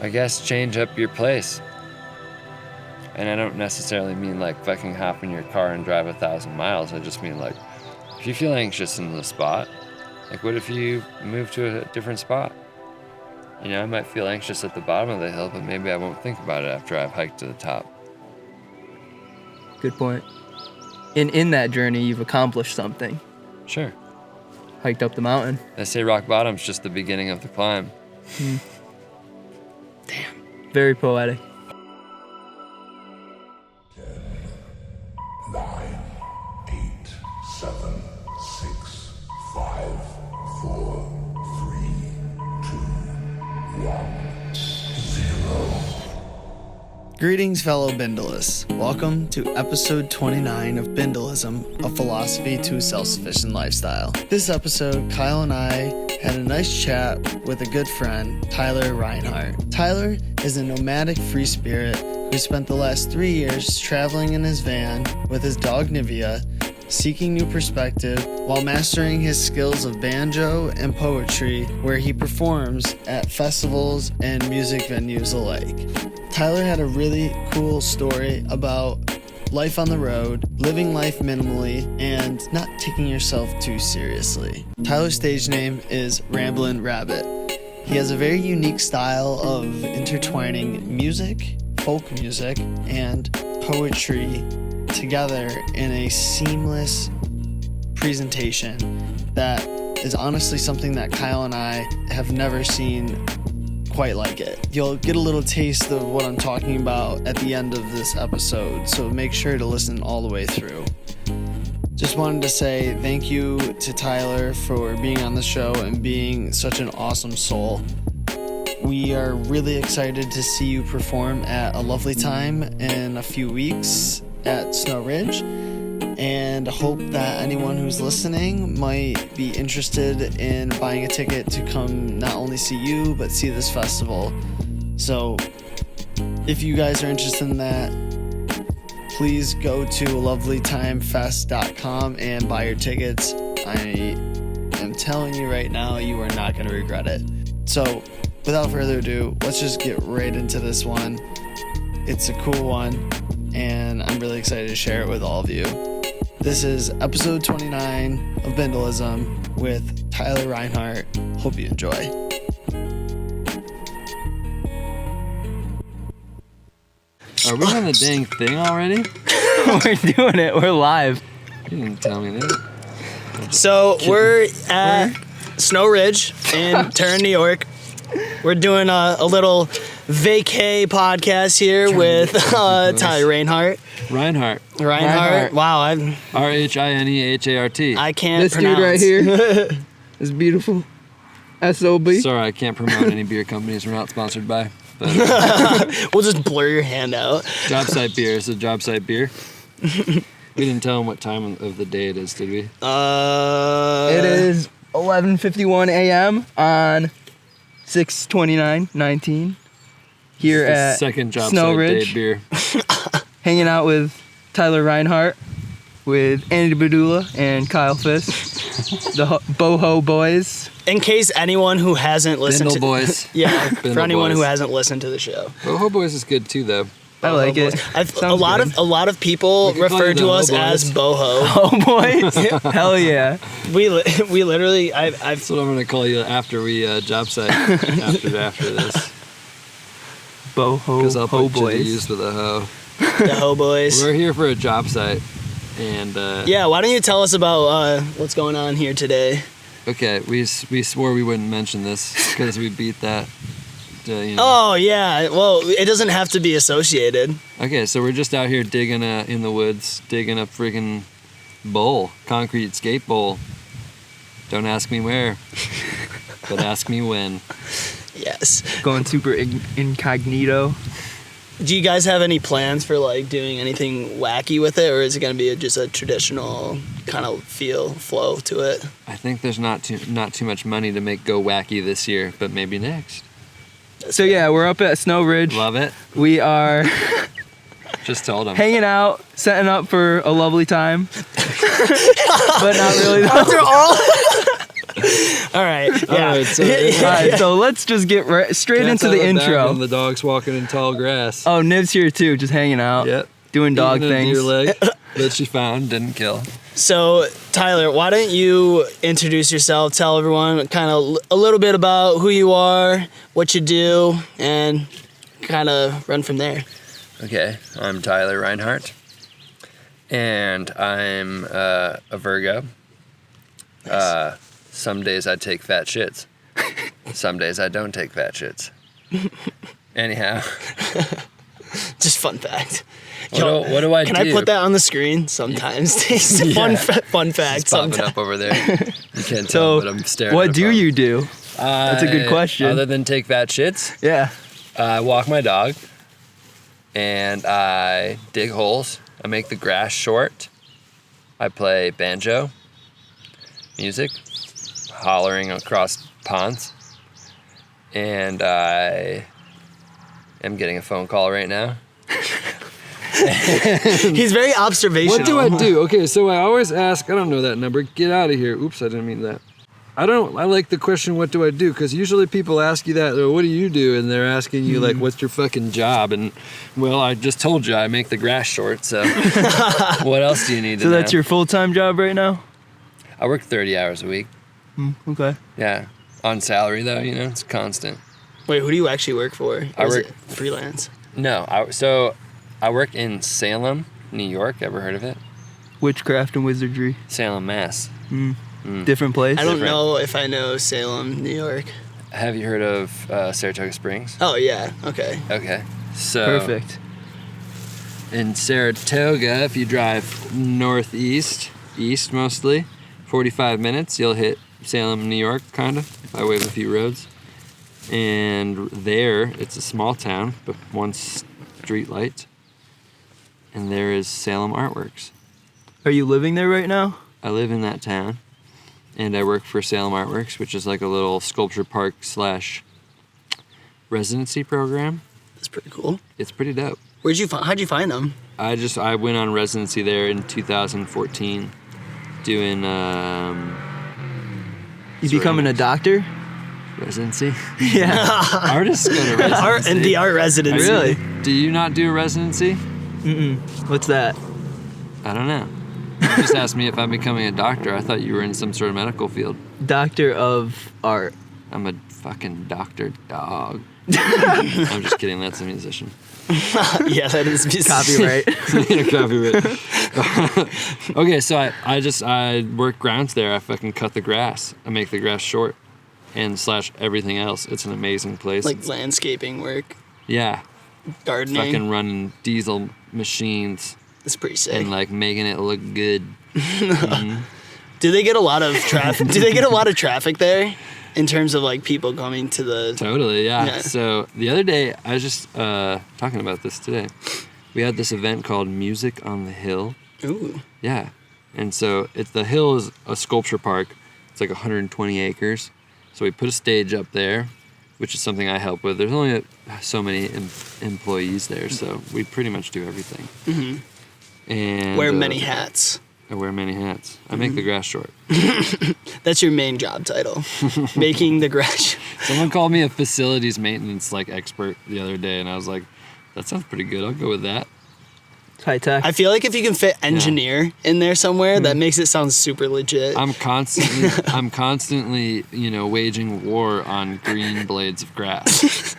I guess change up your place. And I don't necessarily mean like fucking hop in your car and drive 1,000 miles. I just mean like, if you feel anxious in the spot, like what if you move to a different spot? You know, I might feel anxious at the bottom of the hill, but maybe I won't think about it after I've hiked to the top. Good point. And in that journey, you've accomplished something. Sure. Hiked up the mountain. They say rock bottom's just the beginning of the climb. Damn. Very poetic. 10, 9, 8, 7, 6, 5, 4, 3, 2, 1, 0. Greetings, fellow Bindlists. Welcome to episode 29 of BINDLISM, a philosophy to a self-sufficient lifestyle. This episode, Kyle and I had a nice chat with a good friend, Tyler Rhinehart. Tyler is a nomadic free spirit who spent the last 3 years traveling in his van with his dog Nivia, seeking new perspective while mastering his skills of banjo and poetry, where he performs at festivals and music venues alike. Tyler had a really cool story about life on the road, living life minimally, and not taking yourself too seriously. Tyler's stage name is Ramblin Rabbit. He has a very unique style of intertwining music, folk music, and poetry together in a seamless presentation that is honestly something that Kyle and I have never seen quite like it. You'll get a little taste of what I'm talking about at the end of this episode, so make sure to listen all the way through. Just wanted to say thank you to Tyler for being on the show and being such an awesome soul. We are really excited to see you perform at a lovely time in a few weeks at Snow Ridge, and hope that anyone who's listening might be interested in buying a ticket to come not only see you but see this festival. So if you guys are interested in that, please go to lovelytimefest.com and buy your tickets. I am telling you right now, you are not going to regret it. So without further ado, let's just get right into this one. It's a cool one, and I'm really excited to share it with all of you. This is episode 29 of BINDLISM with Tyler Rhinehart. Hope you enjoy. Are we on the dang thing already? We're doing it. We're live. You didn't tell me that. So we're at Snow Ridge in Turin, New York. We're doing a little vacay podcast here with Tyler Rhinehart. Rhinehart. Wow, Rhinehart. I can't This pronounce. dude right here is beautiful. S.O.B. Sorry, I can't promote any beer companies we're not sponsored by. But We'll just blur your hand out. job site beer is a job site beer. We didn't tell them what time of the day it is, did we? It is 11:51 a.m. on 6/29/19 here It's the at second job Snow site Ridge. day beer. Hanging out with Tyler Rhinehart, with Andy Badula and Kyle Fisk, the Boho Boys. In case anyone who hasn't listened Bindle boys. yeah, Bindle for anyone boys. who hasn't listened to the show. Boho Boys is good too, though. I like it. A Sounds lot good. of people We could call refer you the to us Ho as Boys. boho. Oh boys, hell yeah! We literally I've That's what I'm gonna call you after we job site after this. Boho Because I'll Ho put you to Boys. use with a hoe. the ho boys. We're here for a job site, and Yeah, why don't you tell us about what's going on here today? okay, we swore we wouldn't mention this because we beat that. Oh yeah, well it doesn't have to be associated. Okay, so we're just out here digging in the woods, digging a freaking bowl, concrete skate bowl. Don't ask me where, but ask me when. Yes. Going super incognito. Do you guys have any plans for like doing anything wacky with it, or is it gonna be just a traditional kind of flow to it? I think there's not too much money to make go wacky this year, but maybe next. So yeah, we're up at Snow Ridge. Love it. We are Just told him. hanging out, setting up for a lovely time, but not really. After all, All right. Yeah. All right, so, All right, so let's just get straight into the intro. And the dog's walking in tall grass. Oh, Niv's here too, just hanging out. Yep. Doing dog Eating a things. deer leg that she found, didn't kill. So, Tyler, why don't you introduce yourself, tell everyone kind of a little bit about who you are, what you do, and kind of run from there. Okay, I'm Tyler Rhinehart, and I'm a Virgo. Nice. Some days I take fat shits. Some days I don't take fat shits. Anyhow, Just fun fact. what do I do? Can I put that on the screen sometimes? Yeah. Fun fact. It's popping Sometimes. up over there. You can't So, tell, but I'm staring. what at a do phone. you do? That's a good question. Other than take fat shits, Yeah. I walk my dog, and I dig holes. I make the grass short. I play banjo music, hollering across ponds, and I am getting a phone call right now. He's very observational. What do I do? Okay, so I always ask, I don't know that number. Get out of here. Oops, I didn't mean that. I like the question, what do I do? Because usually people ask you that, or what do you do? And they're asking you, like, what's your fucking job? And, well, I just told you I make the grass short, so what else do you need to So know? that's your full-time job right now? I work 30 hours a week. Okay. Yeah. On salary, though, it's constant. Wait, who do you actually work for? Or I is work- it freelance. No, I work in Salem, New York. Ever heard of it? Witchcraft and wizardry. Salem, Mass. Different place. I don't Different. know if I know Salem, New York. Have you heard of Saratoga Springs? Oh, yeah. Okay. Okay. So Perfect. in Saratoga, if you drive northeast, east mostly, 45 minutes, you'll hit Salem, New York, kind of, by way of a few roads. And there, it's a small town, but one street light. And there is Salem Artworks. Are you living there right now? I live in that town, and I work for Salem Artworks, which is like a little sculpture park / residency program. That's pretty cool. It's pretty dope. How'd you find them? I went on residency there in 2014, doing You Sorry. becoming a doctor? residency. Yeah. Artists go to residency. Art and the art residency. Really? Do you not do residency? What's that? I don't know. You just asked me if I'm becoming a doctor. I thought you were in some sort of medical field. Doctor of art. I'm a fucking doctor dog. I'm just kidding. That's a musician. Yeah, that is Copyright. Copyright. Okay, so I work grounds there. I fucking cut the grass. I make the grass short and / everything else. It's an amazing place. Like landscaping work, Yeah, gardening. fucking running diesel machines That's pretty sick. and like making it look good. Do they get a lot of traffic? Do they get a lot of traffic there, in terms of like people coming to the? Totally, yeah. Yeah. So the other day, I was just talking about this today. We had this event called Music on the Hill. Ooh. Yeah. And so the hill is a sculpture park. It's like 120 acres. So we put a stage up there, which is something I help with. There's only so many employees there, so we pretty much do everything. Mm-hmm. And Wear many hats. I wear many hats. I make the grass short. That's your main job title. Making the grass. Someone called me a facilities maintenance expert the other day, and I was like, that sounds pretty good. I'll go with that. It's high tech. I feel like if you can fit engineer in there somewhere, that makes it sound super legit. I'm constantly, waging war on green blades of grass.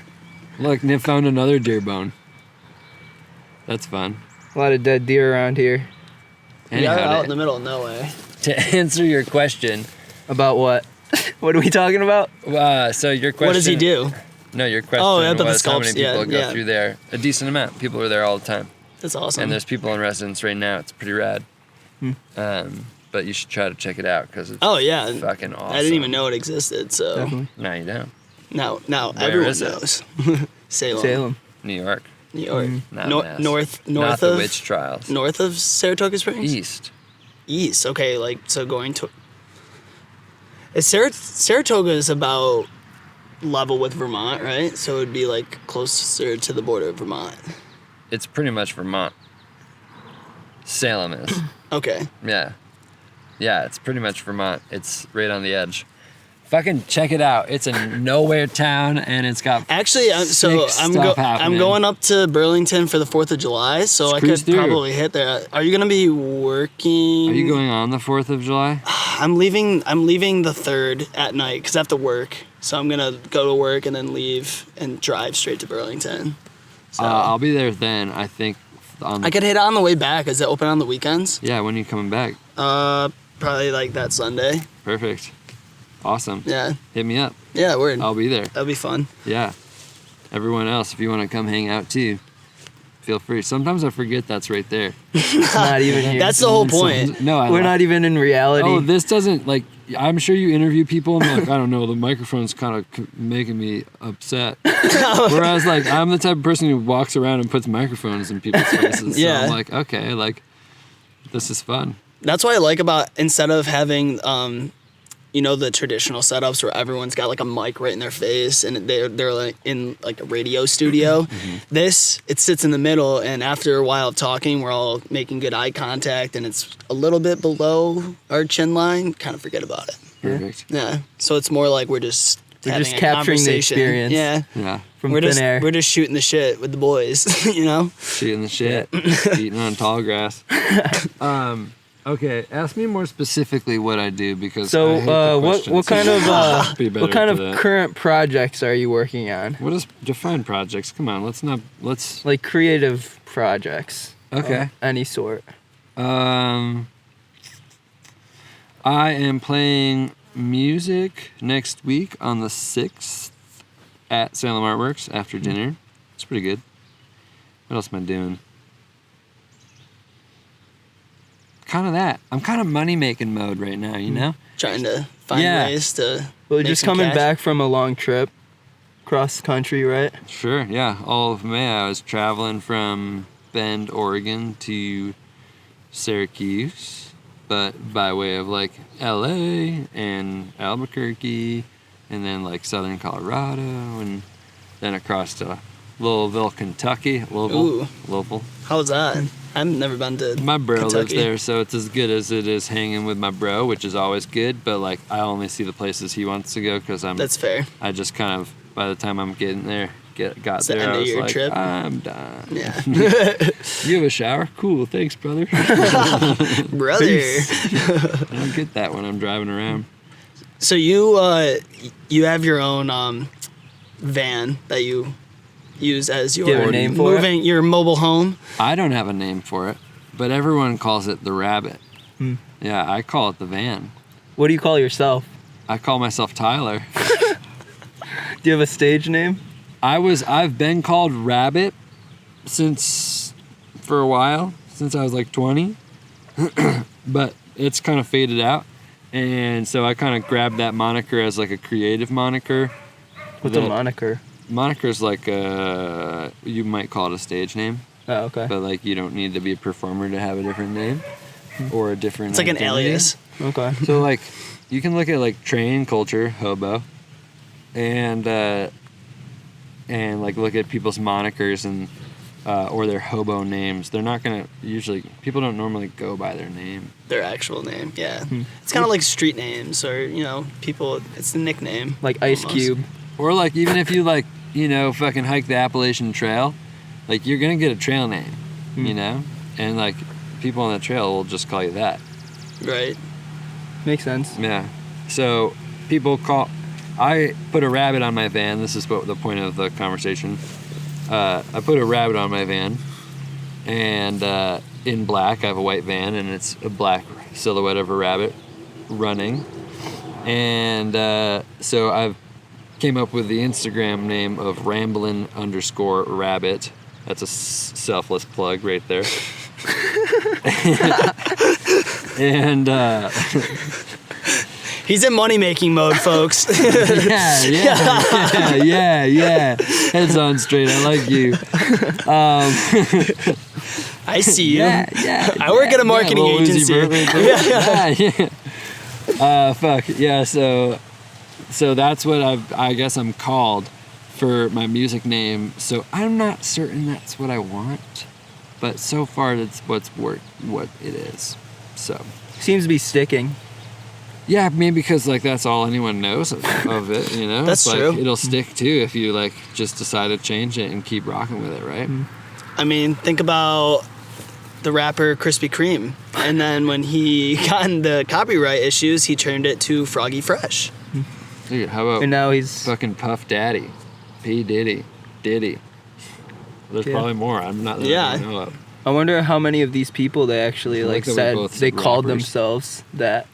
Look, Niv found another deer bone. That's fun. A lot of dead deer around here. We are Anyhow, out in the middle of nowhere. to answer your question, About what? What are we talking about? so your question. What does he do? No, your question Oh, yeah, but the was how many sculpts, people yeah, go yeah. through there. A decent amount. People are there all the time. That's awesome. And there's people in residence right now. It's pretty rad. But you should try to check it out because it's Oh yeah, fucking awesome. I didn't even know it existed. So Definitely. No, you don't. now Where everyone is it? knows. Salem, Salem. New York. New York, Not Mass. north Not the of witch trials. north of Saratoga Springs. East. East. Okay, like so going to. Saratoga is about level with Vermont, right? So it would be like closer to the border of Vermont. It's pretty much Vermont. Salem is. Okay. Yeah. Yeah, it's pretty much Vermont. It's right on the edge. Fucking check it out. It's a nowhere town, and it's got Actually, I'm going up to Burlington for the 4th of July, so I could probably hit there. Are you gonna be working? Are you going on the 4th of July? I'm leaving the 3rd at night because I have to work. So I'm gonna go to work and then leave and drive straight to Burlington. So I'll be there then. I think. I could hit it on the way back. Is it open on the weekends? Yeah. When are you coming back? Probably like that Sunday. Perfect. Awesome. Yeah. Hit me up. Yeah, word. I'll be there. That'll be fun. Yeah. Everyone else, if you want to come hang out too, feel free. Sometimes I forget that's right there. It's not even here. That's the whole point. No, we're not even in reality. Oh, this doesn't, like, I'm sure you interview people and like, I don't know, the microphone's kind of making me upset. Whereas, like, I'm the type of person who walks around and puts microphones in people's faces. Yeah. So I'm like, okay, like, this is fun. That's what I like about, instead of having, the traditional setups where everyone's got like a mic right in their face and they're like in like a radio studio. Mm-hmm. It sits in the middle, and after a while of talking, we're all making good eye contact, and it's a little bit below our chin line. Kind of forget about it. Perfect. Yeah. So it's more like we're just having a capturing the conversation. experience. Yeah. Yeah. From thin air. We're just shooting the shit with the boys, Shooting the shit. Eating on tall grass. Okay, ask me more specifically what I do, because So, I hate the questions. what kind of current projects are you working on? What is define projects? Come on, let's Like creative projects. Okay. Of any sort. I am playing music next week on the 6th at Salem Artworks after dinner. It's pretty good. What else am I doing? Kind of that. I'm kind of money-making mode right now, you know? Trying to find ways to Well, make just some coming cash. back from a long trip across the country, right? Sure, yeah. All of May I was traveling from Bend, Oregon to Syracuse, but by way of like LA and Albuquerque, and then like southern Colorado, and then across to Louisville, Kentucky. Louisville. How was that? I've never been to My bro Kentucky. lives there, so it's as good as it is hanging with my bro, which is always good. But like, I only see the places he wants to go because That's fair. I just kind of, by the time I'm getting there, got It's the there, end I of was your like, trip. I'm done. Yeah. You have a shower? Cool, thanks, brother. Brother. I don't get that when I'm driving around. So you have your own van that you use as Do you have your a name for it? your mobile home. I don't have a name for it, but everyone calls it the Rabbit. Yeah, I call it the van. What do you call yourself? I call myself Tyler. Do you have a stage name? I've been called Rabbit for a while, since I was like 20, but it's kind of faded out. And so I kind of grabbed that moniker as like a creative moniker. What's a moniker? Moniker's like you might call it a stage name, Oh, okay. but like you don't need to be a performer to have a different name or a different. It's like an identity. alias. Okay. So like you can look at like train culture, hobo, and like look at people's monikers and or their hobo names. They're not gonna usually. People don't normally go by their name. Their actual name, yeah. It's kind of like street names, or people. It's the nickname. Like Ice almost. Cube. Or like even if you like fucking hike the Appalachian Trail, like you're gonna get a trail name, and like people on the trail will just call you that. Right. Makes sense. Yeah. So people I put a rabbit on my van. This is what the point of the conversation. I put a rabbit on my van, and in black. I have a white van, and it's a black silhouette of a rabbit running. And so I've came up with the Instagram name of Ramblin_rabbit. That's a selfless plug right there. And He's in money making mode, folks. yeah. Heads on straight. I like you. I see you. Yeah. I work at a marketing Lil Uzi agency. Vert right there. Yeah. Fuck yeah. So that's what I guess I'm called for my music name. So I'm not certain that's what I want, but so far that's what it is. So Seems to be sticking. Yeah, maybe because like that's all anyone knows of it, you know. That's it's true. Like, it'll stick too if you like just decide to change it and keep rocking with it, right? I mean, think about the rapper Krispy Kreme, and then when he got in the copyright issues, he turned it to Froggy Fresh. Dude, how about And now he's fucking Puff Daddy, P Diddy. There's Yeah. probably more. I'm not that Yeah. I know of. I wonder how many of these people they actually I like like that we said both they said called rappers. themselves that,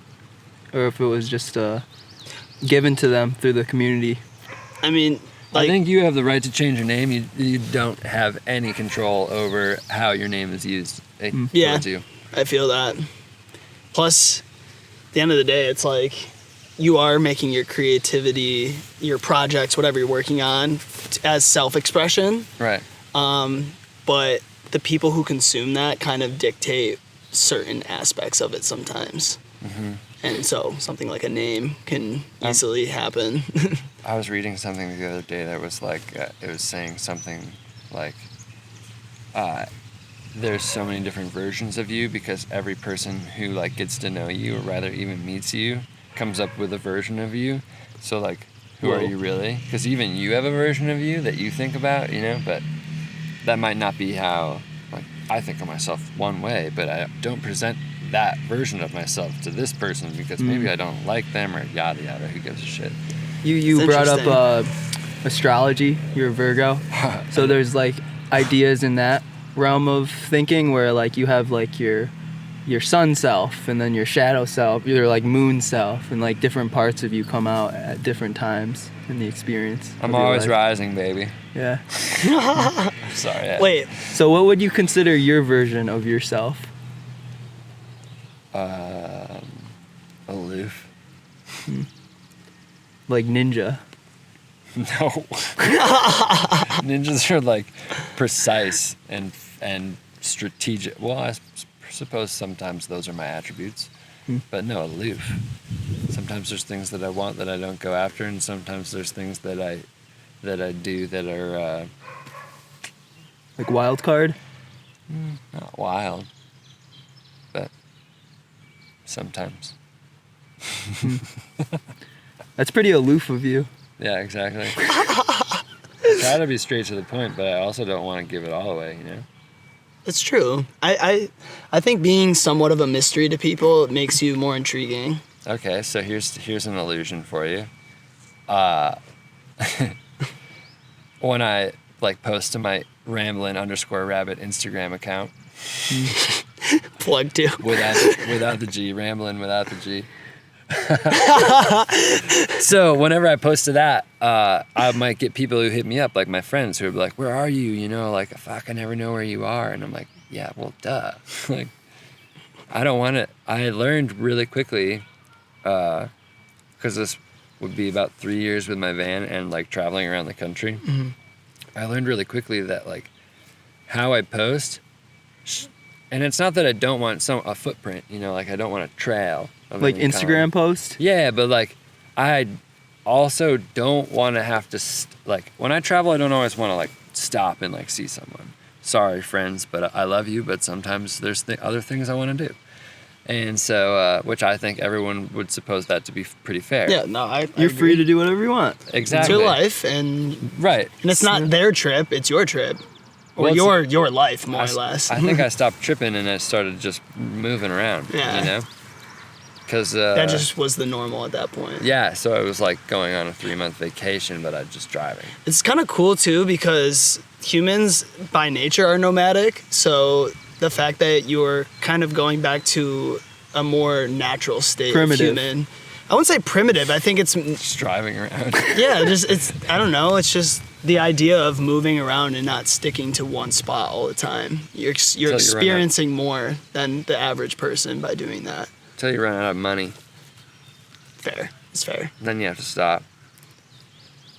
or if it was just given to them through the community. I mean, like, I think you have the right to change your name. You don't have any control over how your name is used. Yeah. Towards you. I feel that. Plus, at the end of the day, it's like you are making your creativity, your projects, whatever you're working on, as self-expression. Right. But the people who consume that kind of dictate certain aspects of it sometimes. And so something like a name can easily happen. I was reading something the other day that was like, it was saying something like, there's so many different versions of you because every person who like gets to know you or rather even meets you comes up with a version of you. So like, who are Whoa. you really? Because even you have a version of you that you think about, you know, but that might not be how like I think of myself one way, but I don't present that version of myself to this person because maybe I don't like them or yada yada. Who gives a shit? You It's brought up interesting. astrology. You're a Virgo, so there's like ideas in that realm of thinking where like you have like your sun self and then your shadow self, your like moon self, and like different parts of you come out at different times in the experience. I'm of your always life. rising, baby. Yeah. Sorry. Wait, So what would you consider your version of yourself? Aloof. Like ninja. No. Ninjas are like precise and strategic. Well, I suppose sometimes those are my attributes, but no, aloof. Sometimes there's things that I want that I don't go after, and sometimes there's things that I do that are Like wild card. not wild, but sometimes. That's pretty aloof of you. Yeah, exactly. I try to be straight to the point, but I also don't want to give it all away, you know? it's true. I think being somewhat of a mystery to people makes you more intriguing. Okay, so here's an illusion for you. When I like post to my Ramblin_rabbit Instagram account Plug too. without the G, Ramblin without the G. So whenever I post to that, I might get people who hit me up, like my friends who are like, "Where are you?" You know, like, "Fuck, I never know where you are," and I'm like, "Yeah, well, duh." Like, I don't want to. I learned really quickly, because this would be about 3 years with my van and like traveling around the country. I learned really quickly that like how I post, and it's not that I don't want a footprint, you know, like I don't want a trail. Of Like any Instagram kind. post. Yeah, but like I also don't want to have to like when I travel, I don't always want to like stop and like see someone. Sorry, friends, but I love you. But sometimes there's other things I want to do, and so which I think everyone would suppose that to be pretty fair. Yeah, no, You're free to do whatever you want. It's Exactly. your life, and Right. it's not their trip; it's your trip, or Well, it's- your life, more or less. I think I stopped tripping and I started just moving around. Yeah. You know. Because that just was the normal at that point. yeah, so it was like going on a 3-month vacation, but I just driving. It's kind of cool too because humans by nature are nomadic. So the fact that you're kind of going back to a more natural state Primitive. of human. I wouldn't say primitive. I think it's Just driving around. yeah, it's I don't know. It's just the idea of moving around and not sticking to one spot all the time. You're you run out. experiencing more than the average person by doing that. Until you run out of money. Fair. It's fair. Then you have to stop.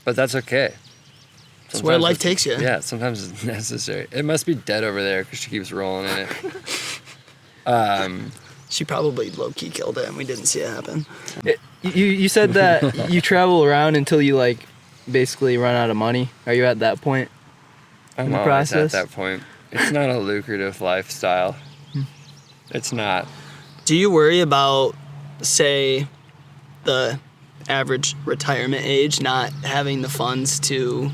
But that's okay. It's where Sometimes life takes you. Yeah, sometimes it's necessary. It must be dead over there because she keeps rolling in it. She probably low-key killed it and we didn't see it happen. You said that you travel around until you like basically run out of money. Are you at that point? I'm the always process? at that point. It's not a lucrative lifestyle. It's not. Do you worry about, say, the average retirement age, not having the funds to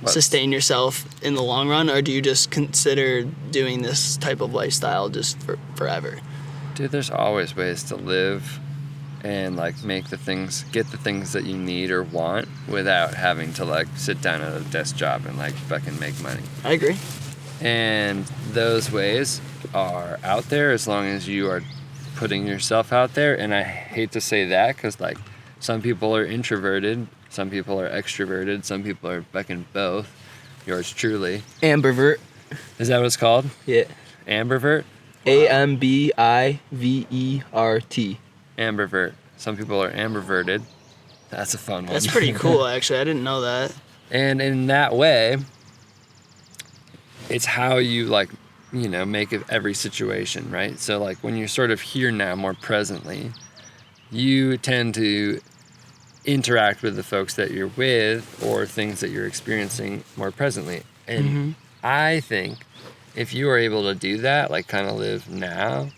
sustain yourself in the long run, or do you just consider doing this type of lifestyle just for forever? Dude, there's always ways to live and like get the things that you need or want without having to like sit down at a desk job and like fucking make money. I agree. And those ways are out there as long as you are putting yourself out there. And I hate to say that because like some people are introverted, some people are extroverted, some people are fucking both. Yours truly. Ambivert. Is that what it's called? Yeah. Ambivert? Ambivert. Ambivert. Some people are ambiverted. That's a fun one. That's pretty cool, actually. I didn't know that. And in that way, it's how you like, you know, make of every situation, right? So like when you're sort of here now more presently, you tend to interact with the folks that you're with or things that you're experiencing more presently. And I think if you are able to do that, like kind of live now,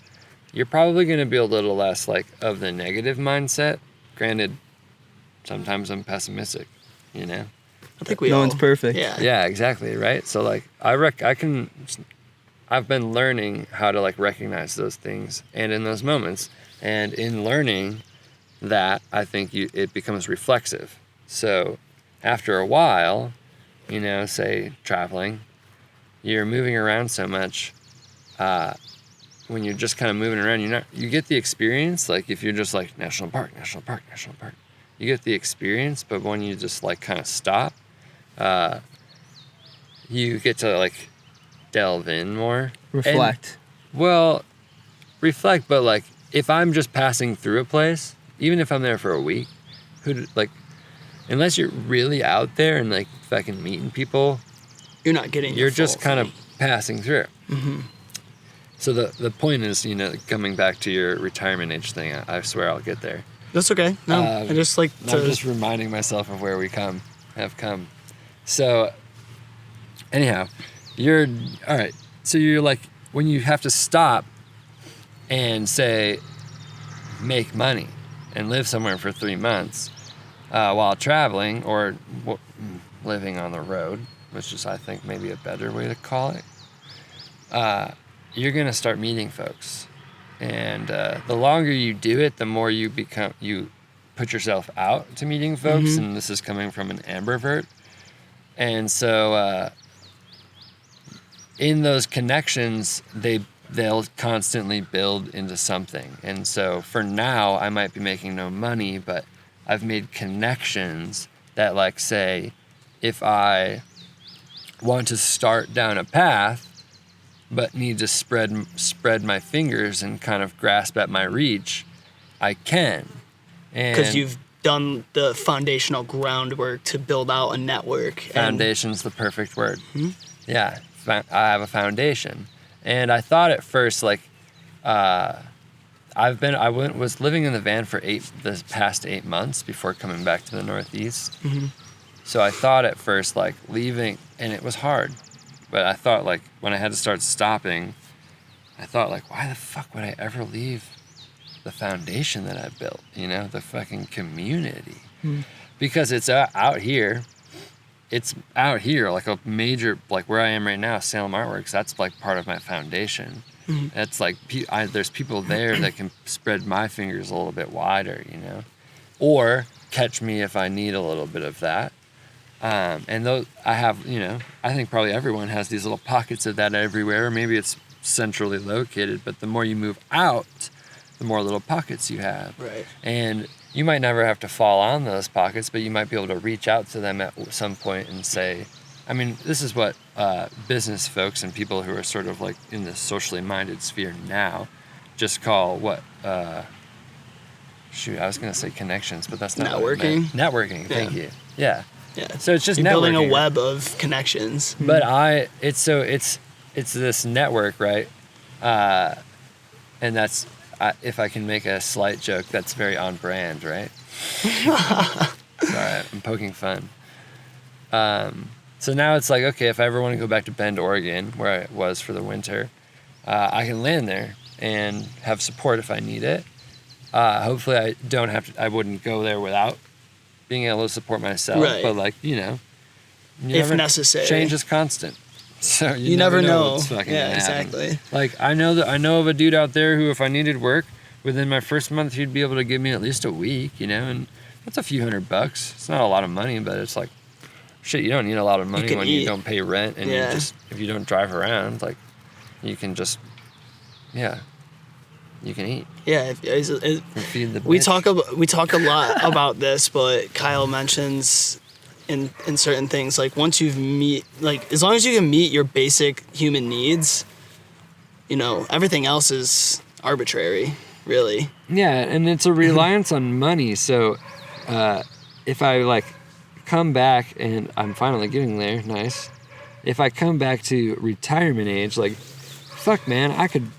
you're probably going to be a little less like of the negative mindset. Granted, sometimes I'm pessimistic, you know? I think No one's perfect. Yeah. Yeah, exactly, right? So like I've been learning how to like recognize those things and in those moments, and in learning that, I think it becomes reflexive. So after a while, you know, say traveling, you're moving around so much, when you're just kind of moving around, you get the experience. Like if you're just like national park, you get the experience, but when you just like kind of stop, you get to like delve in more. Reflect. Reflect, but like if I'm just passing through a place, even if I'm there for a week, unless you're really out there and like fucking meeting people, You're not getting. you're just kind of passing through. So the point is, you know, coming back to your retirement age thing, I swear I'll get there. That's okay. No, I just like to. I'm just reminding myself of where we have come. So anyhow, you're all right. So you're like, when you have to stop and say, make money and live somewhere for 3 months while traveling or living on the road, which is, I think, maybe a better way to call it, you're going to start meeting folks. And the longer you do it, the more you put yourself out to meeting folks. And this is coming from an ambivert. And so in those connections, they'll constantly build into something. And so for now, I might be making no money, but I've made connections that, like, say, if I want to start down a path but need to spread my fingers and kind of grasp at my reach, I can. Because you've done the foundational groundwork to build out a network. Foundation's the perfect word. Yeah, I have a foundation. And I thought at first, like, I was living in the van for the past 8 months before coming back to the Northeast. So I thought at first, like, leaving, and it was hard. But I thought, like, when I had to start stopping, I thought, like, why the fuck would I ever leave the foundation that I built, you know, the fucking community? Because it's out here. It's out here, like a major, like where I am right now, Salem Artworks, that's like part of my foundation. That's like, there's people there that can spread my fingers a little bit wider, you know, or catch me if I need a little bit of that. And those, I have, you know, I think probably everyone has these little pockets of that everywhere. Maybe it's centrally located, but the more you move out, the more little pockets you have. Right. And you might never have to fall on those pockets, but you might be able to reach out to them at some point and say, I mean, this is what business folks and people who are sort of like in the socially minded sphere now just call what, I was going to say connections, but that's not networking. Networking, thank you. Yeah. Yeah. So it's just You're building a networking. web of connections. But it's this network, right? And that's, if I can make a slight joke, that's very on brand, right? Sorry, I'm poking fun. So now it's like, okay, if I ever want to go back to Bend, Oregon, where I was for the winter, I can land there and have support if I need it. Hopefully I don't have to, I wouldn't go there without being able to support myself. Right. But like, you know, If necessary. change is constant. So You never know. what's fucking Yeah, gonna happen. exactly. Like I know of a dude out there who, if I needed work within my first month, he'd be able to give me at least a week, you know, and that's a few $100. It's not a lot of money, but it's like, shit, you don't need a lot of money when you don't pay rent and you just, if you don't drive around, like you can just, you can eat. Yeah, Feed the we bitch. talk a lot about this, but Kyle mentions in certain things, like once you've as long as you can meet your basic human needs, you know, everything else is arbitrary, really. Yeah, and it's a reliance on money. So if I like come back and I'm finally getting there, nice. If I come back to retirement age, like fuck man, I could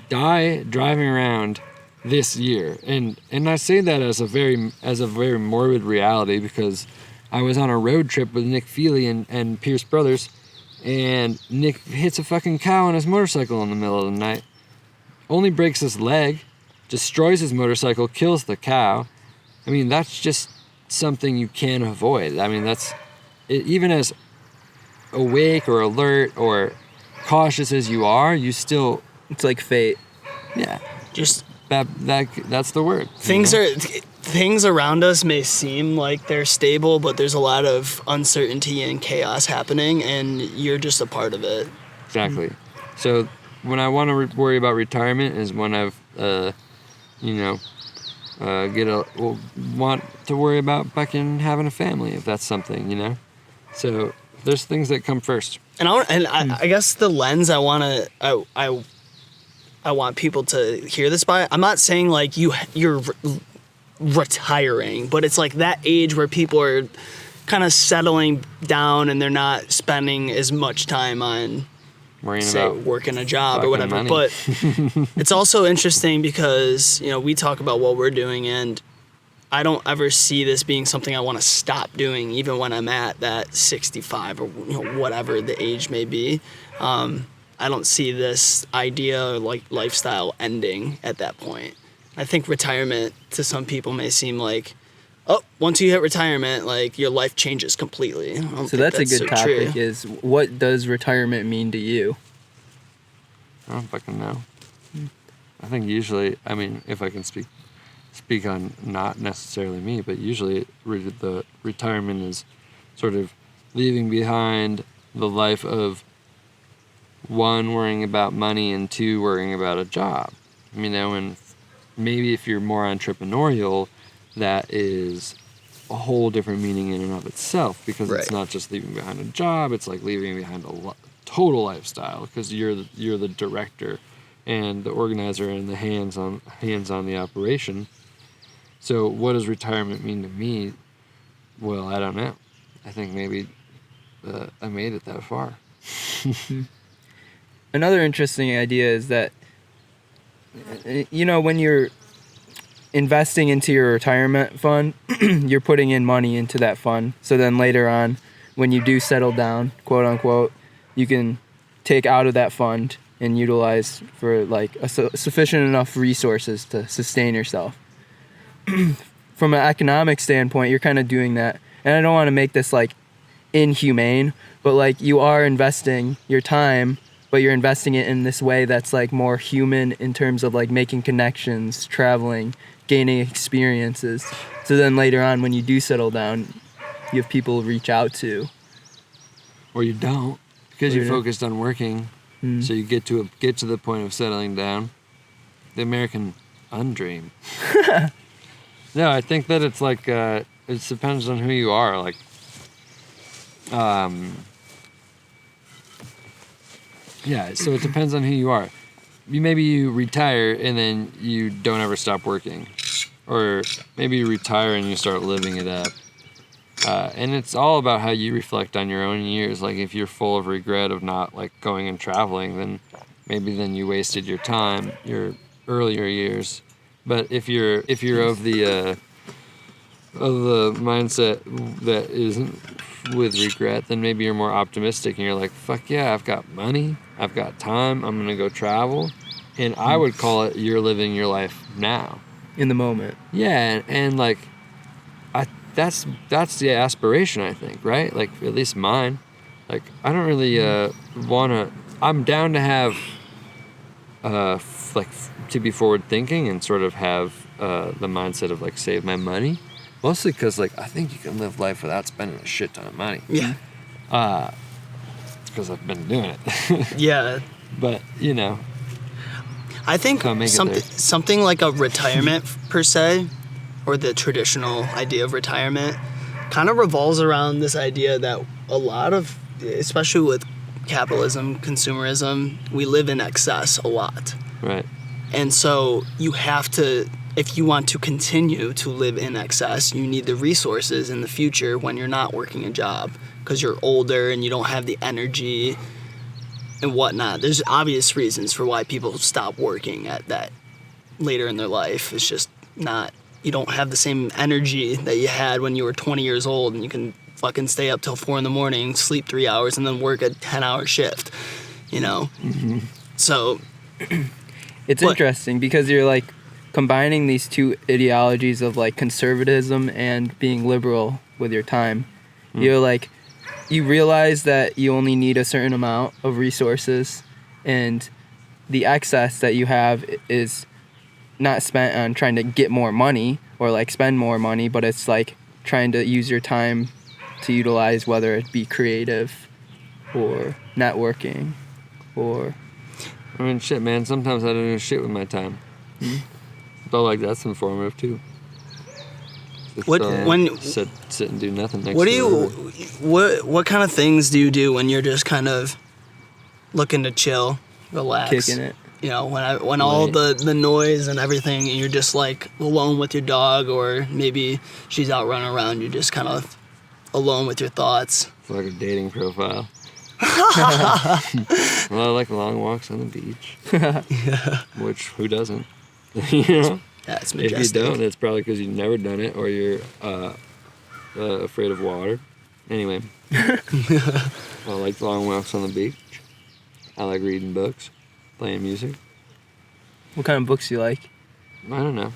die driving around this year. And I say that as a very morbid reality, because I was on a road trip with Nick Feely and Pierce Brothers, and Nick hits a fucking cow on his motorcycle in the middle of the night. Only breaks his leg, destroys his motorcycle, kills the cow. I mean, that's just something you can't avoid. I mean, that's even as awake or alert or cautious as you are, you still, It's like fate. yeah, Just that's the word. things around us may seem like they're stable, but there's a lot of uncertainty and chaos happening, and you're just a part of it. Exactly. So when I want to worry about retirement is when I've, want to worry about fucking having a family, if that's something, you know. So there's things that come first. And I guess the lens I want people to hear this by, I'm not saying like you're retiring, but it's like that age where people are kind of settling down and they're not spending as much time on Worrying say about working a job or whatever. money. But it's also interesting because, you know, we talk about what we're doing, and I don't ever see this being something I want to stop doing, even when I'm at that 65 or, you know, whatever the age may be. I don't see this idea or like lifestyle ending at that point. I think retirement to some people may seem like, oh, once you hit retirement, like your life changes completely. So that's a good topic. True. Is what does retirement mean to you? I don't fucking know. I think usually, I mean, if I can speak on not necessarily me, but usually the retirement is sort of leaving behind the life of one, worrying about money, and two, worrying about a job. You know, and maybe if you're more entrepreneurial, that is a whole different meaning in and of itself, because Right. It's not just leaving behind a job, it's like leaving behind a total lifestyle, because you're the director and the organizer and the hands on the operation. So what does retirement mean to me? Well, I don't know. I think maybe I made it that far. Another interesting idea is that, you know, when you're investing into your retirement fund, you're putting in money into that fund. So then later on, when you do settle down, quote unquote, you can take out of that fund and utilize for like sufficient enough resources to sustain yourself. From an economic standpoint, you're kind of doing that. And I don't want to make this like inhumane, but like you are investing your time, but you're investing it in this way that's like more human in terms of like making connections, traveling, gaining experiences. So then later on, when you do settle down, you have people to reach out to. Or you don't, because Or you're you don't. focused on working. So you get to the point of settling down. The American undream. No, I think that it's like it depends on who you are. Like, yeah. So it depends on who you are. Maybe you retire and then you don't ever stop working, or maybe you retire and you start living it up. And it's all about how you reflect on your own years. Like if you're full of regret of not like going and traveling, then maybe you wasted your time, your earlier years. But if you're of the mindset that isn't with regret, then maybe you're more optimistic and you're like, fuck yeah, I've got money, I've got time, I'm gonna go travel. And I would call it you're living your life now. in the moment. Yeah, and like, that's the aspiration, I think, right? Like, at least mine. Like, I don't really wanna. I'm down to have, to be forward thinking and sort of have the mindset of like save my money, mostly because like I think you can live life without spending a shit ton of money. Yeah. It's because I've been doing it. Yeah. But you know, I think Can't make it there. something like a retirement per se, or the traditional idea of retirement, kind of revolves around this idea that a lot of, especially with capitalism, consumerism, we live in excess a lot. right? And so you have to, if you want to continue to live in excess, you need the resources in the future when you're not working a job, because you're older and you don't have the energy and whatnot. There's obvious reasons for why people stop working at that later in their life. It's just not, you don't have the same energy that you had when you were 20 years old and you can fucking stay up till 4 a.m, sleep 3 hours, and then work a 10-hour shift, you know? Mm-hmm. So It's But- interesting because you're like combining these two ideologies of like conservatism and being liberal with your time. You're like, you realize that you only need a certain amount of resources, and the excess that you have is not spent on trying to get more money or like spend more money, but it's like trying to use your time to utilize, whether it be creative or networking or I mean, shit, man. Sometimes I don't do shit with my time. But like that's informative too. Just, When- sit and do nothing next what do to you, the river. what kind of things do you do when you're just kind of looking to chill, relax? kicking it. You know, when all the noise and everything, and you're just like alone with your dog, or maybe she's out running around, you're just kind of alone with your thoughts. It's like a dating profile. Well, I like long walks on the beach. Which, who doesn't? You know? That's If majestic. you don't, it's probably because you've never done it or you're afraid of water. Anyway. I like long walks on the beach. I like reading books, playing music. What kind of books do you like? I don't know.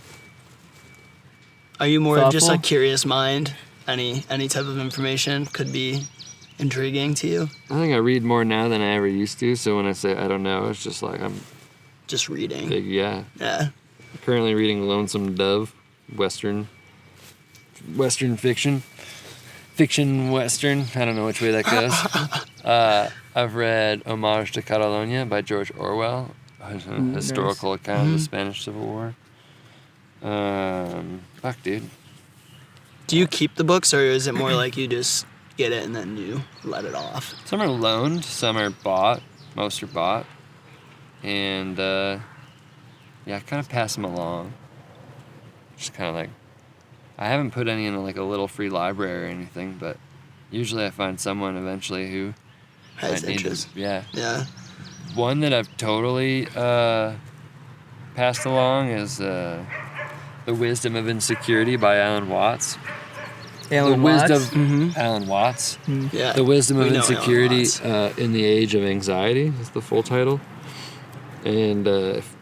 Are you more of just a Thoughtful? curious mind? Any type of information could be intriguing to you? I think I read more now than I ever used to, so when I say I don't know, it's just like I'm Just reading. big, yeah. Yeah. Currently reading Lonesome Dove, Western fiction. Fiction Western, I don't know which way that goes. I've read Homage to Catalonia by George Orwell, a historical account of the Spanish Civil War. Fuck, dude. Do you keep the books, or is it more like you just get it and then you let it off? Some are loaned, some are bought. Most are bought. And, yeah, I kind of pass them along. Just kind of like, I haven't put any in like a little free library or anything, but usually I find someone eventually who Has might need interest. yeah. Yeah. One that I've totally passed along is The Wisdom of Insecurity by Alan Watts. Alan the Wisdom, Watts? Alan Watts. Yeah. The Wisdom We of know Alan Insecurity Watts. in the Age of Anxiety is the full title. And if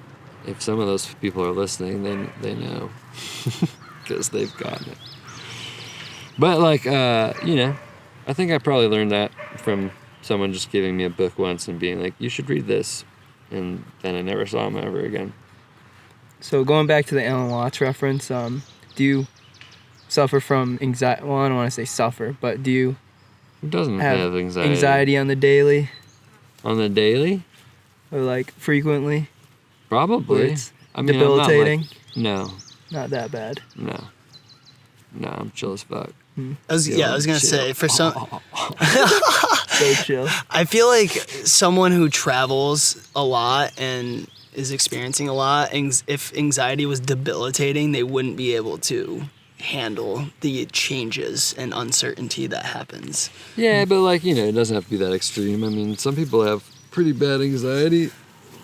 some of those people are listening, then they know. Because they've gotten it. But like, you know, I think I probably learned that from someone just giving me a book once and being like, you should read this. And then I never saw him ever again. So going back to the Alan Watts reference, do you suffer from anxiety? Well, I don't want to say suffer, but do you Who doesn't have have anxiety? anxiety on the daily On the daily? or like frequently? Probably. Where it's I mean, I'm not, like- debilitating? No, Not that bad. no. No, I'm chill as fuck. I was gonna say, for some, So chill. I feel like someone who travels a lot and is experiencing a lot, if anxiety was debilitating, they wouldn't be able to handle the changes and uncertainty that happens. Yeah, but like, you know, it doesn't have to be that extreme. I mean, some people have pretty bad anxiety,